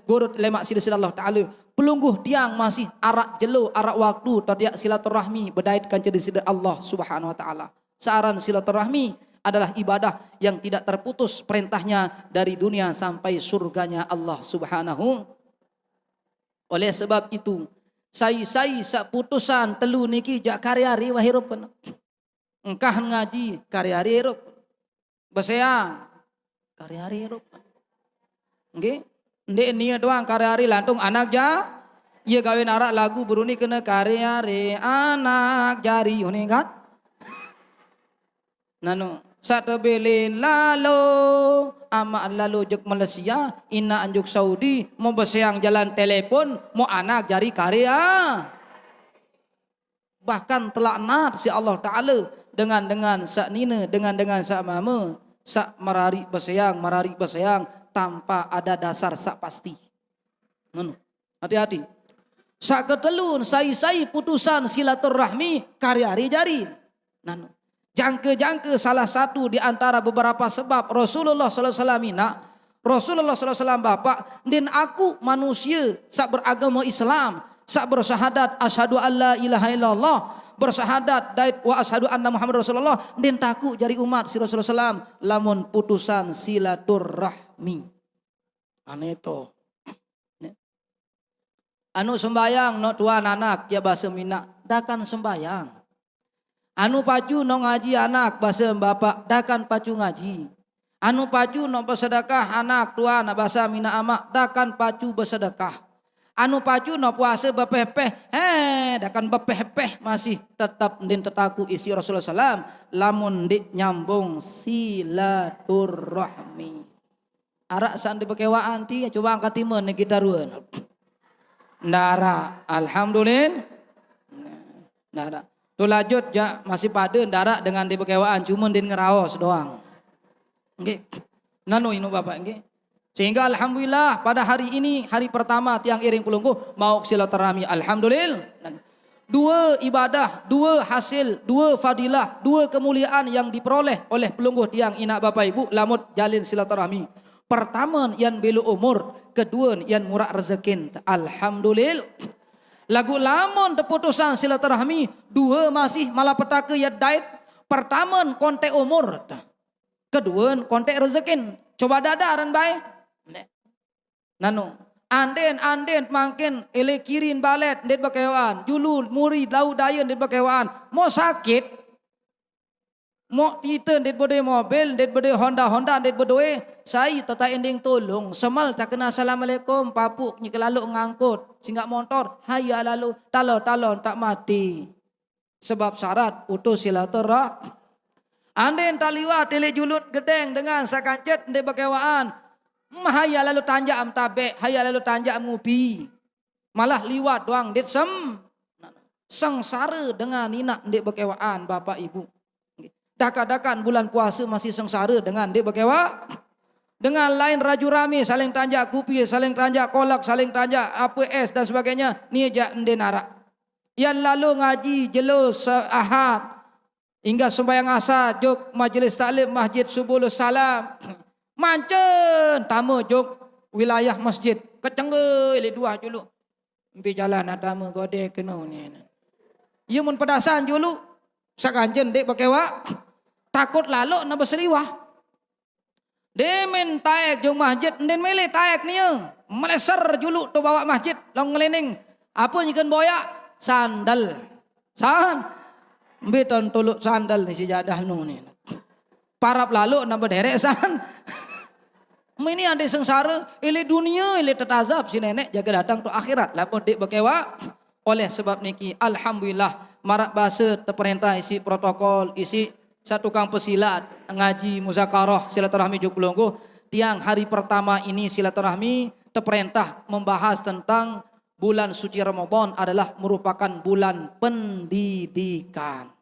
guru lemak sida Allah taala. Pelungguh tiang masih arak jelo arak waktu tadiak silaturahmi berdait kanca di sida Allah Subhanahu wa taala. Saaran silaturahmi adalah ibadah yang tidak terputus perintahnya dari dunia sampai surganya Allah Subhanahu. Oleh sebab itu, sai sak putusan telu niki jak karya-ari wah hirup. Engkah ngaji karya-ari hirup. Beseang karya-ari hirup. Nggih? Ndek nia doang karya-ari lantung anak ja. Ia gawin arak lagu beruni kena karya-ari anak jari ini kan. Nano Satebelin lalu ama lalu juk Malaysia, ina anjuk Saudi, mau bersiang jalan telepon, mau anak jari karya. Bahkan telaknat si Allah Ta'ala dengan sak nina, dengan sak mama, sak marari bersiang tanpa ada dasar sak pasti. Hati-hati. Sak ketelun sai putusan silaturahmi karya hari jari. Jangka salah satu di antara beberapa sebab Rasulullah SAW Rasulullah SAW bapak dan aku manusia sak beragama Islam, sak bersyahadat asyhadu alla ilaha illallah, bersyahadat dait wa asyhadu anna Muhammad Rasulullah, dan taku jari umat si Rasulullah SAW lamun putusan silaturahmi. Aneh to. Anu sembayang no tuan anak ya bahasa Minang dakan sembayang. Anu pacu no ngaji anak bahasa bapak dakan pacu ngaji. Anu pacu no bersedekah anak tuan bahasa Minang amak dakan pacu bersedekah. Anu pacu no puasa bepeh-peh dakan bepeh-peh masih tetap din tetaku isi Rasulullah SAW lamun dik nyambung silaturahmi. Arak sandi bekewaan ti coba angkat timun ni kita ruan. Ndara, alhamdulillah. Ndara. Tu lanjut ja masih pada ndara dengan di bekewaan cuma din ngeraos doang. Nggih. Nanu inu Bapak nggih. Sehingga alhamdulillah pada hari ini hari pertama tiang iring pelungguh mau silaturahmi alhamdulillah. Dua ibadah, dua hasil, dua fadilah, dua kemuliaan yang diperoleh oleh pelungguh tiang inak Bapak Ibu lamut jalin silaturahmi. Pertama yang belu umur, kedua yang murah rezekin. Alhamdulillah. Lagu lamun teputusan silaturahmi, dua masih malapetaka ya dait. Pertama kontek umur, kedua kontek rezekin. Coba dadaran baik. Nano, anden makin ele kirin balet det bakewaan, julul murid lau dayan det bakewaan. Mau sakit mau titen det bode mobil, det bode Honda det bode saya tata ending tolong semal tak kena assalamualaikum papuk ni kelalu ngangkut singgah motor hayya lalu talon tak mati sebab syarat utus silaturahmi. Anden taliwa tele julut gedeng dengan sakancet det bakewaan hayya lalu tanjak am tabe hayya lalu tanjak am ngupi malah liwat doang det sengsara dengan nina det bakewaan bapak ibu. Dakan bulan puasa masih sengsara dengan dek bekewa. Dengan lain raju rame saling tanjak kupi, saling tanjak kolak, saling tanjak apa es dan sebagainya. Ni aja ndenara. Yang lalu ngaji jelus ahad. Hingga sembahyang asar jok majlis taklim masjid subuh salam. Mancen tamu jok wilayah masjid. Kecengge ile dua julu. Empi jalan tamu gode kena ni. Ia mun pedasan julu. Sakanjen dek bekewa. Takut lalu na berseliwah. Demen taek jong masjid den mele taek niya. Meleser juluk tu bawa masjid long ngelening. Apa nyikan boya? Sandal. Beton tuluk sandal ni si jadah nu ni. Parap lalu na berderek san. Ini ada sengsara, ile dunia, ile tetazab si nenek jaga datang tu akhirat. Lapor dek bekewa. Oleh sebab niki alhamdulillah marak bahasa terperintah isi protokol, isi satu tukang pesilat, ngaji, muzakarah, silaturahmi juk pelungguh. Tiang hari pertama ini silaturahmi terperintah membahas tentang bulan suci Ramadan adalah merupakan bulan pendidikan.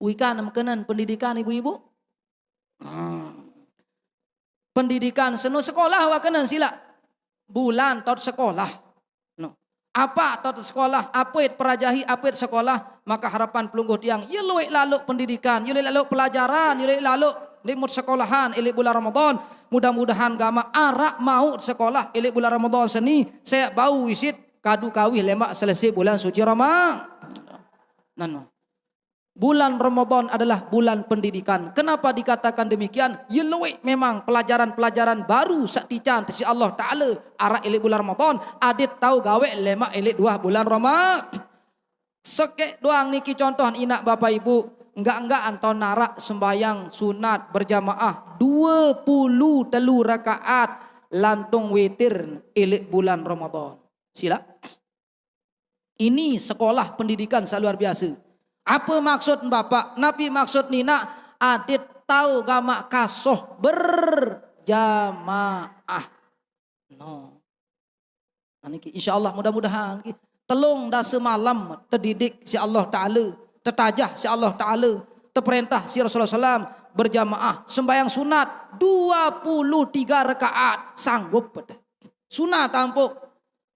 Uikan makanan pendidikan ibu-ibu? Pendidikan senu sekolah wakanan sila. Bulan tot sekolah. Apa tot sekolah, apa perajahi, apa sekolah, maka harapan pelungguh tiang, ya luik lalu pendidikan, ya luik lalu pelajaran, ya luik lalu limut sekolahan, ilik bulan Ramadan, mudah-mudahan gama arak mau sekolah, ilik bulan Ramadan seni, saya bau wisit, kadu kawih lemak selesai bulan suci Ramadan. Bulan Ramadan adalah bulan pendidikan. Kenapa dikatakan demikian? Ya luik memang pelajaran-pelajaran baru saktican si Allah Ta'ala. Arah ilik bulan Ramadan. Adit tahu gawe lemak ilik 2 bulan Ramadan. Sekek doang niki contoh inak bapak ibu. Enggak anton narak sembayang sunat berjamaah 23 rakaat lantung witir ilik bulan Ramadan. Sila. Ini sekolah pendidikan luar biasa. Apa maksud bapak? Nabi maksud nina adit tahu gamak kasoh berjamaah. No. Niki insyaallah mudah-mudahan telung dah semalam terdidik si Allah Taala, tertajah si Allah Taala, terperintah si Rasulullah SAW berjamaah sembahyang sunat 23 rakaat sanggup pada. Sunat tampuk.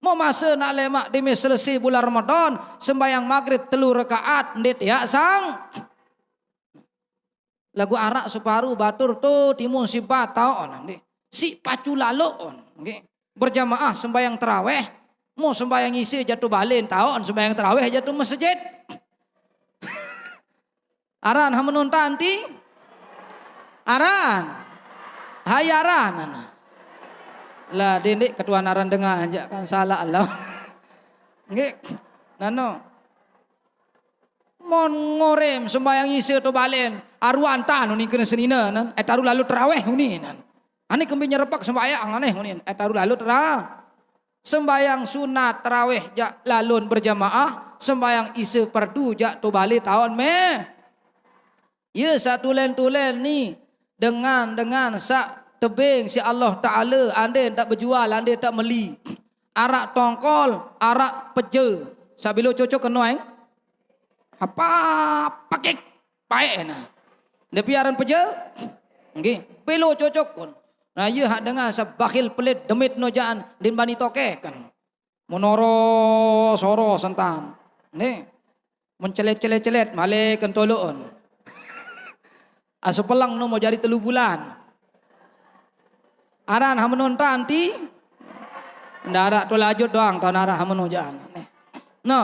Mau masa nak lemak demi selesai bulan Ramadan sembahyang maghrib 3 rakaat ndet ya sang. Lagu arak separuh batur tu timun si batau on si pacu lalu on. Okay. Berjamaah sembahyang tarawih, mau sembahyang isi jatuh balen tahun sembahyang tarawih jatuh masjid. Aran hamunun tanti, aran, hayaran, lah dendik ketua naran dengar aja kan salah Allah. Nggih, nano, mon ngorem sembahyang isi jatuh balen, aruan tan ni kena senina nan, taruh lalu tarawih ni nan. Ani kembi nyerepak sembahyang aneh ni, taruh lalu tarawih. Sembayang sunat tarawih jak lalun berjamaah, sembayang isi perdu jak tu balik tahun meh. Ya satu tulen ni dengan sak tebing si Allah Taala ande tak berjual, ande tak meli. Arak tongkol, arak peje. Sabilo cocok kenoeng. Apa pakai pae na. Depi aran peje. Nggih, pelo cocok kon. Nah iya hak dengan sebakhil pelit demit no jaan din bani toke kan. Monoro soro sentan. Nih mencelet-celet male kentoloon. Aso pelang no mau jadi 3 bulan. Aran hamenon tanti. Ndarak tu lajut doang tahun arah hamenon jaan. No.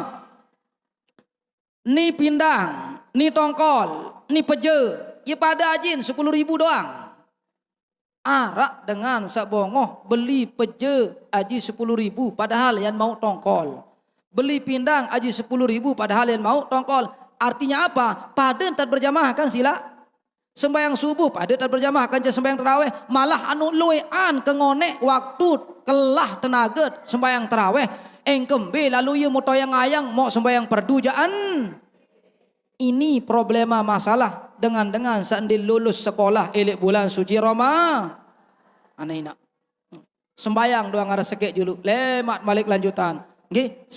Ni pindang, ni tongkol, ni peje. Ya pada ajin 10.000 doang. Arak dengan sabongoh beli peje aji 10.000 padahal yang mau tongkol. Beli pindang aji 10.000 padahal yang mau tongkol. Artinya apa? Pada tak berjamaah kan sila. Sembahyang subuh pada tak berjamaah kan sembahyang tarawih. Malah anu luean kengonek waktu kelah tenaga sembahyang tarawih. Engkembe lalu ia motoyang ayang mau sembahyang perdujaan. Ini problema masalah dengan seandainya lulus sekolah elek bulan suci Roma. Aneh nak. Sembayang doang ada sekek dulu. Lemat balik lanjutan. Nggih,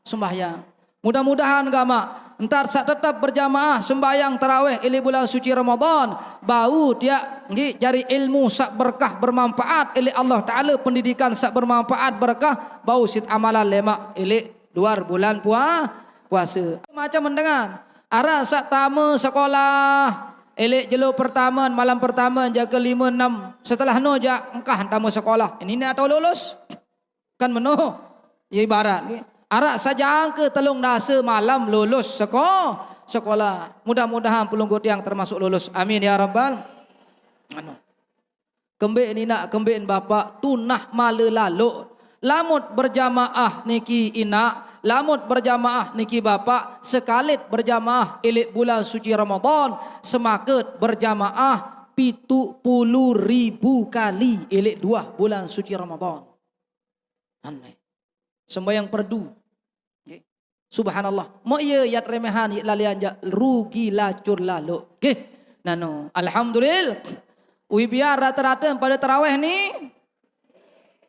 sembahyang. Mudah-mudahan gama entar sak tetap berjamaah sembahyang tarawih elek bulan suci Ramadan. Bau dia nggih jari ilmu sak berkah bermanfaat elek Allah Taala, pendidikan sak bermanfaat berkah, bau sit amalan lemak elek 2 bulan puasa. Macam mendengar arah sak tama sekolah elek jelo pertama malam pertama jaga 5 6 setelah no jak engkah tama sekolah ini atau lulus kan meno ya ibarat arah saja ke telung dasa malam lulus sekolah mudah-mudahan pelunggut yang termasuk lulus amin ya rabbal anu kembe ni nak kembe bapak tunah male lalu lamut berjamaah niki ina, lamut berjamaah niki bapak, sekalit berjamaah elek bulan suci Ramadan, semaket berjamaah 70.000 kali elek 2 bulan suci Ramadan. Aneh. Sembahyang perdu. Okay. Subhanallah. Mo iya yat remehan yat lalian ja rugi lacur lalu. Okay. Nano, alhamdulillah. Ui biar rata-rata pada tarawih ni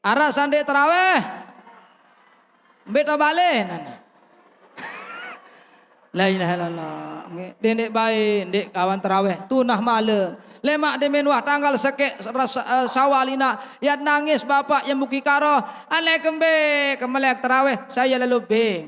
arah sande tarawih. Beta balen. La ilaha illallah. Dendek baik, dek kawan tarawih tunah malam. Lemak de menwah tanggal sekek sawalina yang nangis bapak yang buki karo ane kembe kemelek tarawih saya lalu beng.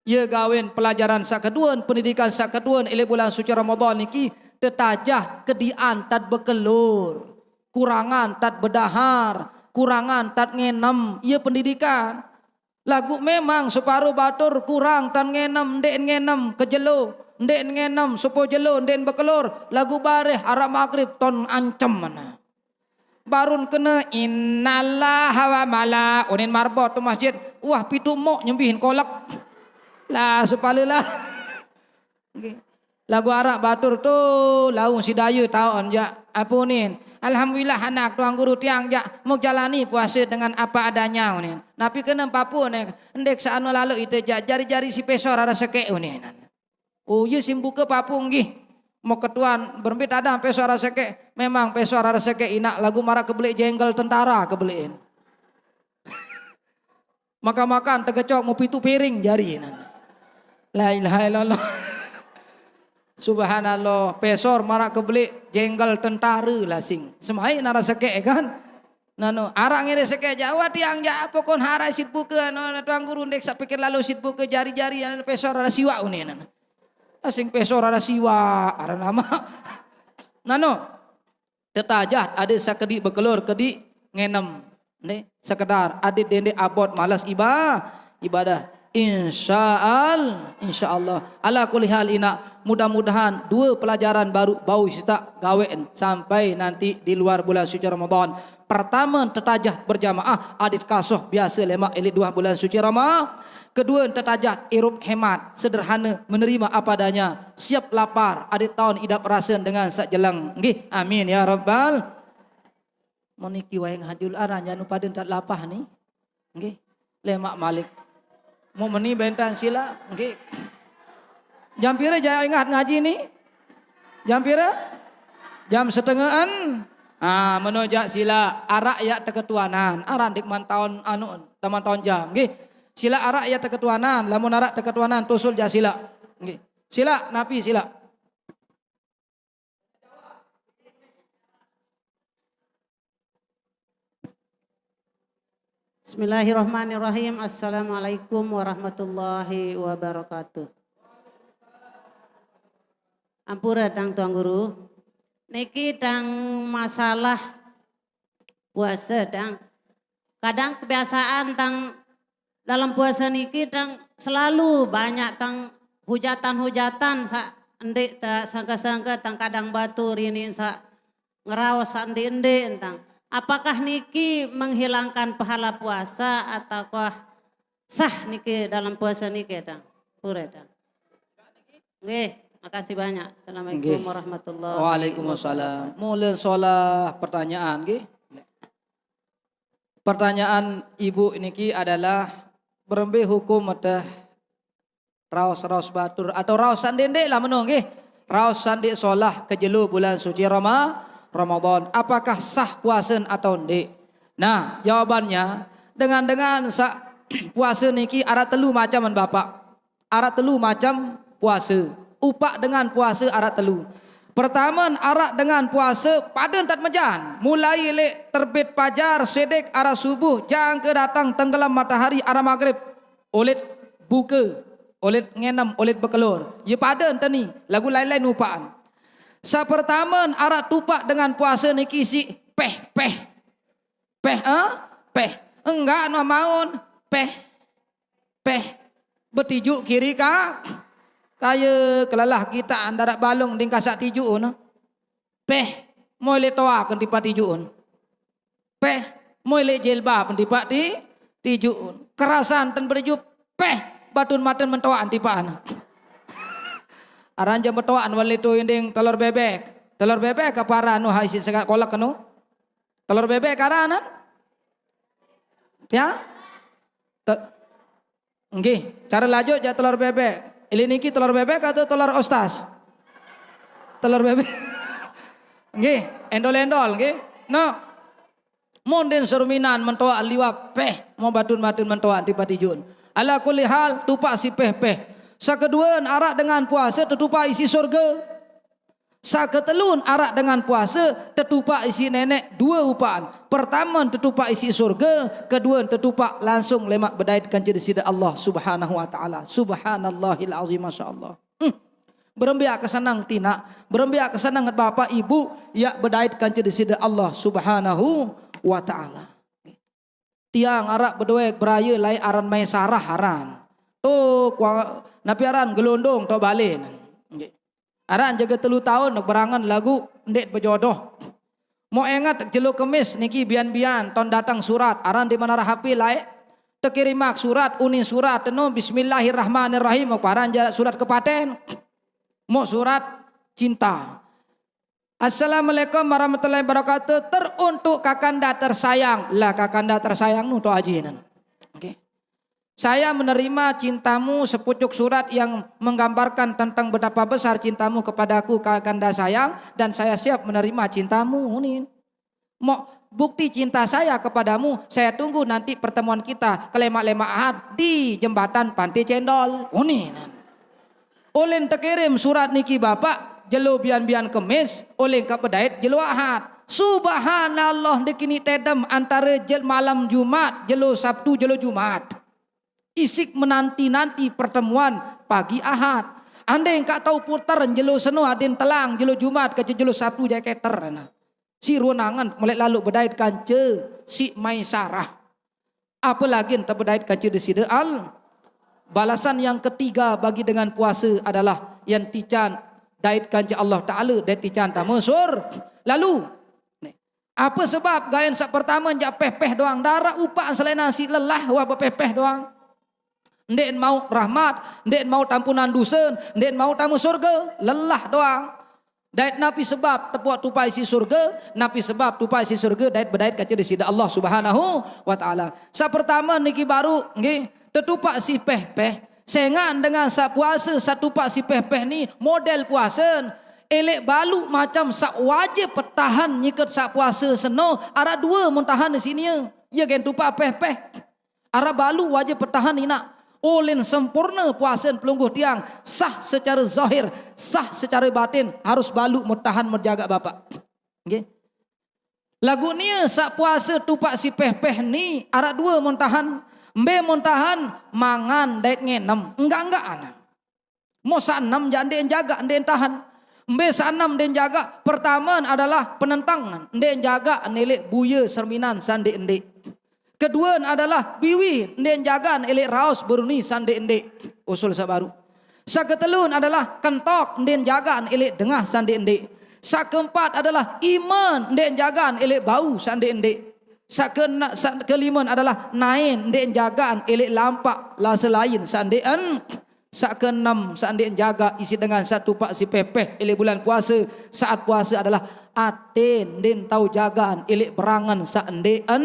Ya gawin pelajaran sak keduan pendidikan sak keduan elek bulan suci Ramadan niki tetajah kedian tad bekelur kurangan tad bedahar kurangan tat ngenem ia pendidikan lagu memang separuh batur kurang tan ngenem ndek ngenem kejelo ndek ngenem supo jelo ndek bekelur lagu bareh arab maghrib ton ancem mana barun kena innallaha wa malaunin marbot tu masjid wah pitu mok nyembihin kolak lah sepalelah lagu arab batur tu laung si dayu taon ja apa ni alhamdulillah anak tuang guru tiang jak mau jalani puasa dengan apa adanya ni. Tapi kena papu ni ndek saano lalu itu jak jari-jari si pesor ada sekek ni. Oh ye simbu ke papu nggih. Mau ketuan berembit ada peso araseke. Memang peso araseke inak lagu marak kebeli jengkel tentara kebeliin. Makan-makan tegecok mau pitu piring jari. La ilaha illallah. Subhanallah, pesor marak kebeli jengkel tentara lasing. Semai naraseke kan. Nano arang ngere seke Jawa tiang ja pokon hara sit buke tuang guru ndek sak pikir lalu sit buke jari-jari anu pesor ara siwa uni nana. Asing pesor ara siwa ara nama. Nano tetajat ade sakedi bekelur kedi ngenem. Ne sekedar ade dende abot malas ibadah. Insyaallah ala kulli hal ina mudah-mudahan dua pelajaran baru bau sita gawean sampai nanti di luar bulan suci Ramadan. Pertama tetajah berjamaah adit kasoh biasa lemak elit 2 bulan suci Ramadan. Kedua tetajah irup hemat sederhana menerima apa adanya siap lapar adit tahun idap rasen dengan sak jelang nggih amin ya rabbal moniki wayang hajul aranya nu paden tak lapah ni nggih lemak malik mau meni bentan sila nggih jam pira jaya ingat ngaji ni jam pira jam setengahan menojak sila arak ya teketuanan aran dik mantaun anu taman tahun jam nggih sila arak ya teketuanan lamun arak teketuanan tusul ja sila nggih sila napi sila Bismillahirrahmanirrahim. Assalamualaikum warahmatullahi wabarakatuh. Ampura tang tuang guru. Niki tang masalah puasa tang. Kadang kebiasaan tang dalam puasa niki tang selalu banyak tang hujatan-hujatan sa endik tak sangka-sangka tang kadang batur ini sa ngerawas sa endik-endik tang. Apakah niki menghilangkan pahala puasa ataukah sah niki dalam puasa niki tang? Pura tang. Nggih, makasih banyak. Assalamualaikum warahmatullahi wabarakatuh. Waalaikumsalam. Mulai soal pertanyaan nggih. Pertanyaan ibu niki adalah berembe hukum atau raos-raos batur atau raos sandende lah menung nggih. Raos sandi solah kejelu bulan suci Ramadan, apakah sah puasen atau ndik? Nah, jawabannya dengan puasa niki ara telu macam bapak. Ara telu macam puasa. Upak dengan puasa ara telu. Pertama ara dengan puasa pada tat mejan. Mulai lek terbit fajar sedek ara subuh jang ke datang tenggelam matahari ara maghrib. Olet buka, olet ngenam, olet bekelur. Ye pada tani lagu lain-lain upaan. Sa pertama arak tupak dengan puasa niki si peh enggak no maun peh bertijuk kiri kaya kelalah kita antara balong ding kasak tiju no peh moile toa kan tipat tiju peh moile jelba pendipak tiju kerasan ten berju peh batun maten mentoan tipaan aranja metoan wali tu inding telur bebek. Telur bebek kapara nu haisi segak kolak kanu. Telur bebek karanan. Ya? Nggih, cara laju ja telur bebek. Ini niki telur bebek atau telur ostas? Telur bebek. Nggih, endol-endol nggih. No. Monden seruminan mentoa liwap peh mau batun-batun mentoa tipatijun. Ala kulli hal tupak si peh. Sakeduan arak dengan puasa tetupak isi surga. Saketelun arak dengan puasa tetupak isi nenek dua upaan. Pertama tetupak isi surga, kedua tetupak langsung lemak bedait kanjeng sida Allah Subhanahu wa taala. Subhanallahil azim masyaallah. Berembiak kesenang tina, berembiak kesenang bapak ibu ya bedait kanjeng sida Allah Subhanahu wa taala. Tiang arak bedoek beraya lai aran mai sarah aran. Tu napi aran gelondong to balen. Aran jaga 3 tahun nak berangan lagu ndet berjodoh. Mau ingat jelo kemis niki bian-bian ton datang surat aran di mana rahapi lae tekirimak surat uni surat no bismillahirrahmanirrahim mau paran surat kepaten. Mau surat cinta. Assalamualaikum warahmatullahi wabarakatuh teruntuk kakanda tersayang. Lah kakanda tersayang nu to ajinan. Oke. Saya menerima cintamu sepucuk surat yang menggambarkan tentang betapa besar cintamu kepadaku kakanda sayang, dan saya siap menerima cintamu. Ini mau bukti cinta saya kepadamu, saya tunggu nanti pertemuan kita ke lemak-lemak ahad di jembatan Pantai Cendol. Ini oleh terkirim surat niki bapak jelo bian-bian kemis, oleh kapedait jelo ahad. Subhanallah dekini tedem antara malam Jumat jelo Sabtu jelo Jumat. Isik menanti-nanti pertemuan pagi ahad. Andai engkau tahu putar jelo seno adin telang jelo Jumat ke jelo Sabtu jaketer. Si runangan mulai lalu berdait kance si Maisarah. Apalagi entah berdait kance deside al. Balasan yang ketiga bagi dengan puasa adalah yang tican dait kance Allah Ta'ala dait tican tamusur. Lalu apa sebab gayan sak pertama jak peh-peh doang darah upah selain nasi lelah wah peh-peh doang. Ndek mau rahmat, ndek mau tampunan dusun, ndek mau tamu surga, lelah doang. Dait napi sebab tepuak tupai si surga, napi sebab tupai si surga dait berdait kaca disida Allah Subhanahu wa taala. Sa pertama niki baru nggih, tetupak si peh-peh. Sengan dengan sa puasa satu pak si peh-peh ni model puasa. Elek balu macam sak wajib pertahan nyikat sak puasa seno, ara dua muntahan di sini ya gen tupak peh-peh. Ara balu wajib pertahan ina. Oleh sempurna puasa pelungguh tiang sah secara zahir, sah secara batin, harus balu mutahan menjaga bapak. Okay. Lagu ni sak puasa tupak si peh-peh ni arak dua muntahan, mbe muntahan mangan dait ngenem, enggak anak. Mau sa enam jangan jaga, ndek tahan. Mbe sa enam den jaga. Pertama adalah penentangan, ndek jaga nelek buya serminan sande ndek. Kedua adalah biwi ndek jagan elek raus beruni sande ndek usul sabaru. Saketelun adalah kentok ndek jagan elek dengah sande ndek. Sakeempat adalah iman ndek jagan elek bau sande ndek. Kelima adalah nain ndek jagan elek lampak la selain sande en. Sakeenam sande jaga isi dengan satu pak si pepeh elek bulan puasa. Saat puasa adalah aten den tau jagaan elek berangan sande en.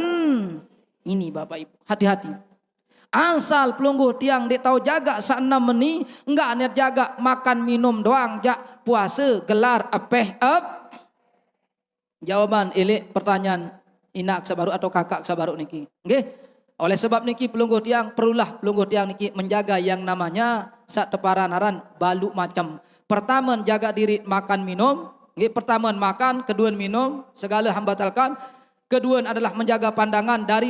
Ini Bapak Ibu, hati-hati. Asal pelungguh tiang dia tahu jaga sa-6 meni, enggak niat jaga makan minum doang, jak puasa gelar apeh up. Jawaban elek pertanyaan inak sabaru atau kakak sabaru niki. Nggih. Oleh sebab niki pelungguh tiang perlulah pelungguh tiang niki menjaga yang namanya sak teparanaran balu macam. Pertama jaga diri makan minum, nggih pertama makan, kedua minum, segala hambatalkan. Kedua adalah menjaga pandangan dari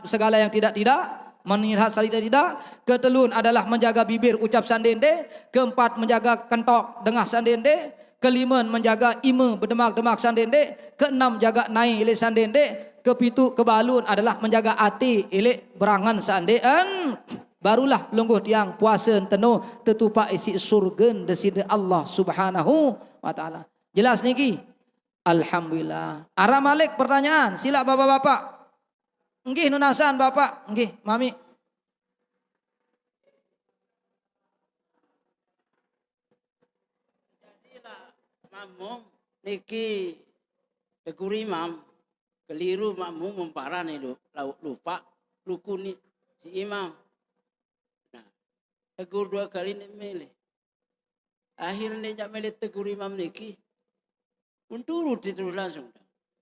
segala yang tidak-tidak, melihat salih tidak. Ketelun adalah menjaga bibir ucap sandende. Keempat menjaga kentok dengah sandende. Kelima menjaga ima berdemak-demak sandende. Keenam jaga naik elek sandende. Kepitu kebalun adalah menjaga hati elek berangan sandeen. Barulah lungguh tiang puasa tenuh tetupak isi surga deside Allah Subhanahu wa taala. Jelas niki? Alhamdulillah. Ara Malik pertanyaan, sila bapak-bapak. Nggih nunasan bapak, nggih mami. Jadilah mamum niki teguri imam keliru mamum memparani lupa lukuni si imam. Nah, tegur dua kali nih milih. Akhirnya jak milih tegur imam niki. Untuk terus langsung.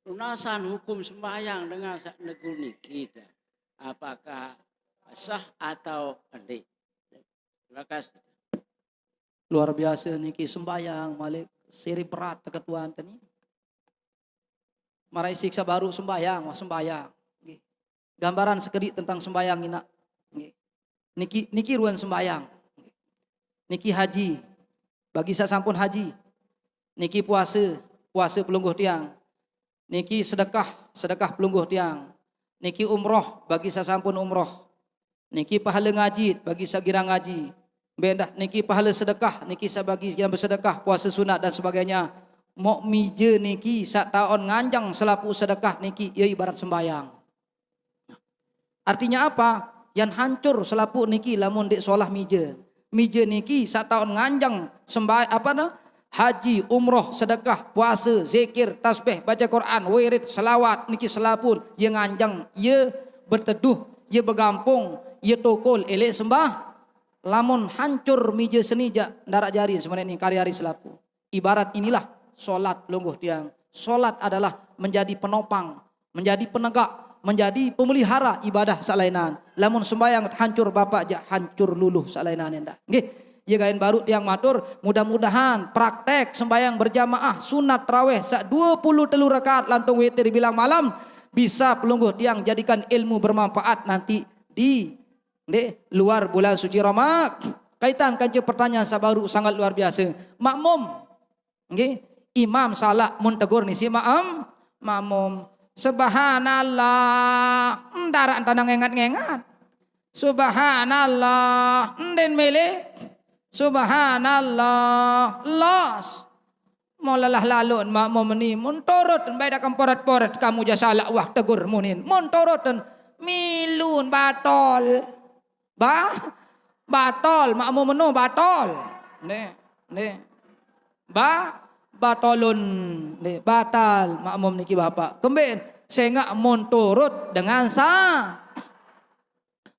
Lunasan hukum sembahyang dengan negur niki. Apakah sah atau enggak? Terima kasih. Luar biasa niki sembahyang Malik seri berat ketuaan tadi. Marai siksa baru sembahyang, wah sembahyang. Gambaran sekedik tentang sembahyang ina. Niki ruan sembahyang. Niki haji. Bagi saya sampun haji. Niki puasa pelungguh tiang. Niki sedekah pelungguh tiang. Niki umroh bagi sasampun umroh. Niki pahala ngaji bagi sagira ngaji. Benda niki pahala sedekah, niki sabagi yang bersedekah, puasa sunat dan sebagainya. Mok mije niki sak taon nganjang selapu sedekah niki ia ibarat sembayang. Artinya apa? Yang hancur selapu niki lamun dek solah mije. Mije niki sak taon nganjang haji, umroh, sedekah, puasa, zikir, tasbih, baca Quran, wirid, selawat, niki selapun, ia nganjang, ia berteduh, ia bergampung, ye tokol elek sembah. Lamun hancur mija seni darak jari sebenarnya ini karya-hari selaku. Ibarat inilah solat lungguh tiang. Solat adalah menjadi penopang, menjadi penegak, menjadi pemelihara ibadah salainan. Lamun sembayang hancur bapak ja hancur luluh salainan enda. Nggih. Ya gain baru tiang matur, mudah-mudahan praktek sembahyang berjamaah sunat tarawih sak 23 rakaat lantung witir bilang malam bisa pelungguh tiang jadikan ilmu bermanfaat nanti di luar bulan suci Ramadan. Kaitan kanci pertanyaan sabaru sangat luar biasa. Makmum, nggih, imam salah mun tegur ni si makmum. Subhanallah, darak tanang ngengat-ngengat. Subhanallah, den mele. Subhanallah, los. Molalah lalun makmum ni mun torot bae dak porat-porat kamu ja salah wah tegur munin. Mun torot milun batol. Batol makmum menu batol. Batolun batal makmum niki bapak. Kemben sengak mun turut dengan sah.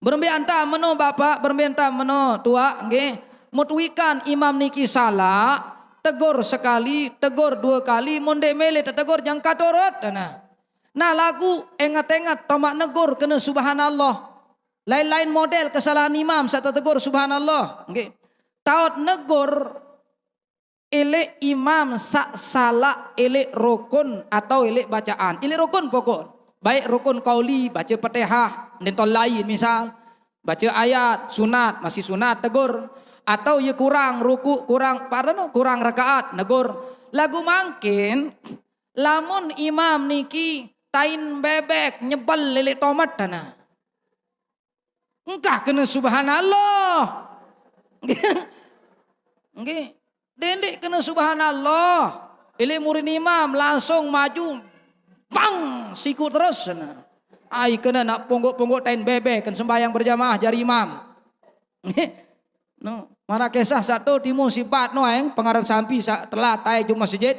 Berembenta menu bapak, berembenta menu tua nggih. Mutwikan imam niki salah, tegur sekali, tegur 2 kali, mondek mele tegur jang katorot. Nah lagu engat-engat tomak negur kena subhanallah. Lain-lain model kesalahan imam satu tegur subhanallah. Okay. Taut negur elek imam sak salah elek rukun atau elek bacaan. Elek rukun pokok. Baik rukun qauli baca Fatihah, nentol lain misal. Baca ayat sunat masih sunat tegur. Atau ya kurang ruku, kurang rakaat negur. Lagu mangkin lamun imam niki tain bebek nyebel lele tomat tanah. Engkah kena subhanallah. Nggih. Dendek kena subhanallah. Ile murid imam langsung maju. Bang, siku terus sana. Ai kena nak ponggok-ponggok tain bebek kan sembahyang berjamaah jari imam. No, mana kisah satu timun sifat no yang pengarang sampi telah tay jum masjid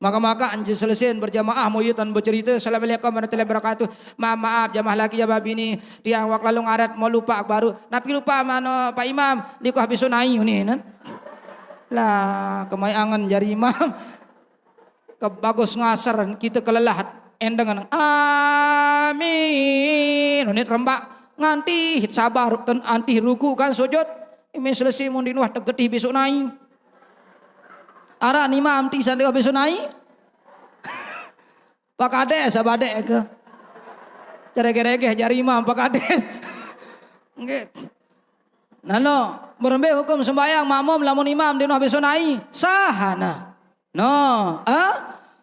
maka anjir selesai berjamaah moyutan bercerita assalamualaikum warahmatullahi wabarakatuh. Maaf jamaah lagi jamaah bini tiang wak lalu ngarat mau lupa baru tapi lupa mana Pak Imam di ku habis sunai ni nan lah kemai angan jari imam kebagus ngasar kita kelelah endengan amin nit rembak nganti sabar anti ruku kan sujud. Ini selesai mau dinuah tegeti besok naik. Ara ni mam ti sandi besok naik. Pak Kades sabade ke. Gerege jari imam Pak Kades. Nggih. Nano berembe hukum sembahyang makmum lamun imam dinuah besok naik. Sahana. No,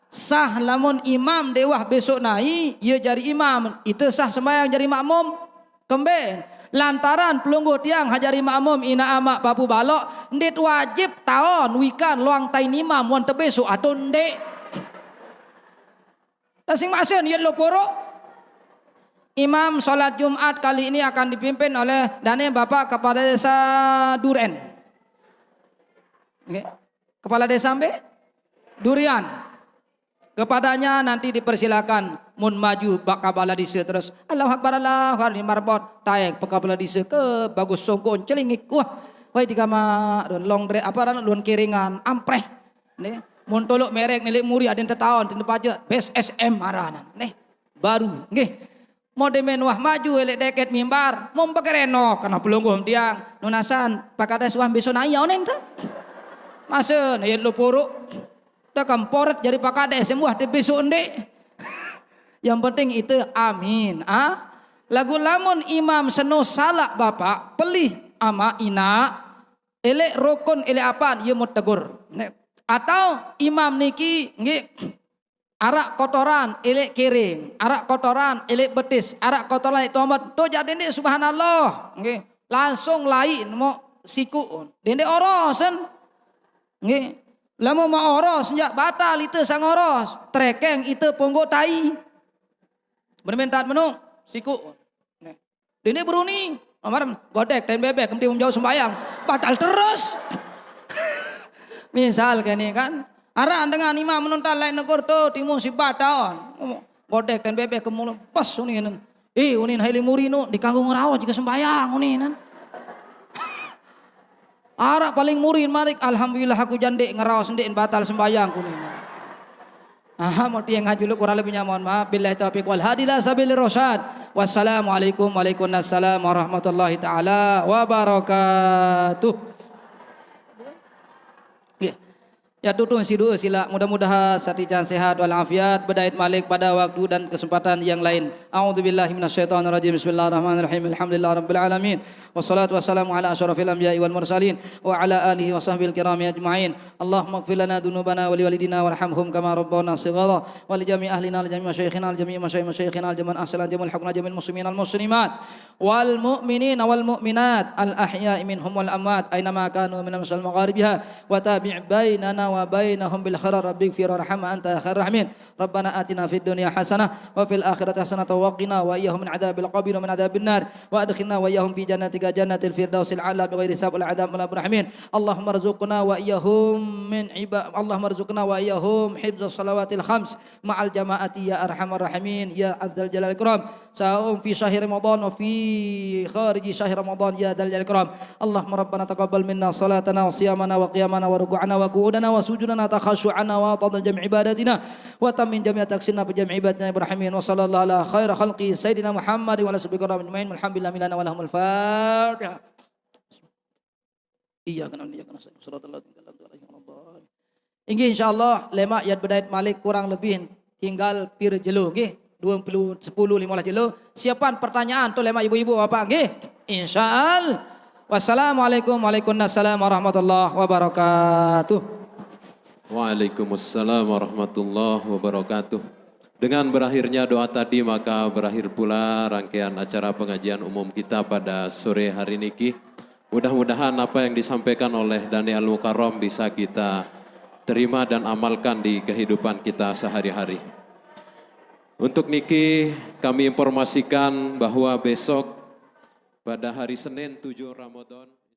sah lamun imam dewah besok naik, ia jari imam. Itu sah sembahyang jari makmum. Kemben. Lantaran pelungguh tiang hajari makmum ina amak papu balok ndet wajib taon wikan luang tain imam wan tebesu atau ndek masing-masing ya lo poro. Imam sholat Jumat kali ini akan dipimpin oleh Dane Bapak Kepala Desa Duren. Okay. Kepala Desa Durian. Kepadanya nanti dipersilakan mun maju bak kepala desa terus Allahu Akbar Allahu Akbar marbot taek kepala desa ke bagus songkon celingik wah wai tiga ma long dre apa ran luan kiringan ampreh ne mun tolok merek nilik muri aden tetaon tende pajak bes SM aranan ne baru nggih mode men wah maju elek deket mimbar mom pakereno kana pelungguh tiang nunasan pakades wah beso naya onen ta maseun yen lu puruk da kamporet jadi pakades semua te beso ndek. Yang penting itu amin. Lagu lamun imam seno salah bapak pelih ama ina elek rukun elek apaan ia mau tegur. Atau imam niki nggih arak kotoran elek kering, arak kotoran elek betis, arak kotoran elek tomat. Tu jadi ndek subhanallah nggih. Langsung lain mau siku. Dendek orosen nggih. Lamun mau oros njak batal itu sang oros. Trekeng itu ponggok tai. Bermentat menu siku. Dene beruni, amaram godek dan bebek kemti jauh sembayang, batal terus. Misal kene kan, ara dengan imam menuntal lain negor tu timun si bataon. Godek dan bebek kemulun pas unian. Unin haili murinu dikanggo ngerawa jika sembayang uninan. Arak paling murin marik alhamdulillah aku jande ngerawa sendein batal sembayang uninan. Mau tiang ngajuluk kurang lebihnya mohon maaf. Billahi taufiq wal hadilah sabilir rasyad. Wassalamualaikum warahmatullahi taala wabarakatuh. Ya tutun si doa sila mudah-mudahan satijan sehat walafiat berdait malik pada waktu dan kesempatan yang lain. A'udzubillahi minasyaitonirrajim. Bismillahirrahmanirrahim. Alhamdulillahirabbil alamin. Wassalatu wassalamu ala asyrafil anbiya'i wal mursalin wa ala alihi wa sahbihi kirami ajma'in. Allahumma ighfir lana dzunubana wa liwalidina warhamhum kama rabbana shighara wa li jami' ahlina li jami' masyayikhina li jami' masyayikhina li jami' ahsan jami'al hukna jami'al muslimin al muslimat wal mu'minina wal mu'minat al ahya'i minhum wal amwat aina ma kanu min al magharibiha wa tabi' bainana wa bainahum bil khairar rabbighfir warhamna anta khairur rahimin. Rabbana atina fid dunya hasanah wa fil akhirati hasanah wa qina wa iyyahum min adzabil qabr wa min adzabin nar wa adkhilna wa iyyahum fi jannatika jannatil firdausil a'la bighairi hisab wal adzab wal rahimin. Allahumma rzuqna wa iyyahum min ibad Allahumma rzuqna wa iyyahum hifdzus salawatil khams ma'al jamaati ya arhamar rahimin ya adzal jalal ikram. Sa'um fi syahri ramadan wa fi khariji syahri ramadan ya dzal jalal ikram. Allahumma rabbana taqabbal minna salatana wa siyamana wa qiyamana wa ruku'ana wa qu'udana wa sujudana takhashu'ana wa tadal jami' ibadatina wa tammin jami' taksina bi jami' ibadatina ibrahimin wa sallallahu ala khair khalqi sayyidina Muhammad wa ala sahbihi ajma'in walhamdulillahi milana wa lahumul fatihah. Iyyaka na'budu wa iyyaka nasta'in shiratal ladzina an'amta 'alaihim. Inggih insyaallah lemak yat bedait malik kurang lebih tinggal pir jelo nggih 20 10 15 jelo. Siapan pertanyaan tu lemak ibu-ibu bapak nggih. Insyaallah. Wassalamualaikum warahmatullahi wabarakatuh. Waalaikumsalam warahmatullahi wabarakatuh. Dengan berakhirnya doa tadi maka berakhir pula rangkaian acara pengajian umum kita pada sore hari niki. Mudah-mudahan apa yang disampaikan oleh Dani Al-Mukarram bisa kita terima dan amalkan di kehidupan kita sehari-hari. Untuk niki kami informasikan bahwa besok pada hari Senin 7 Ramadan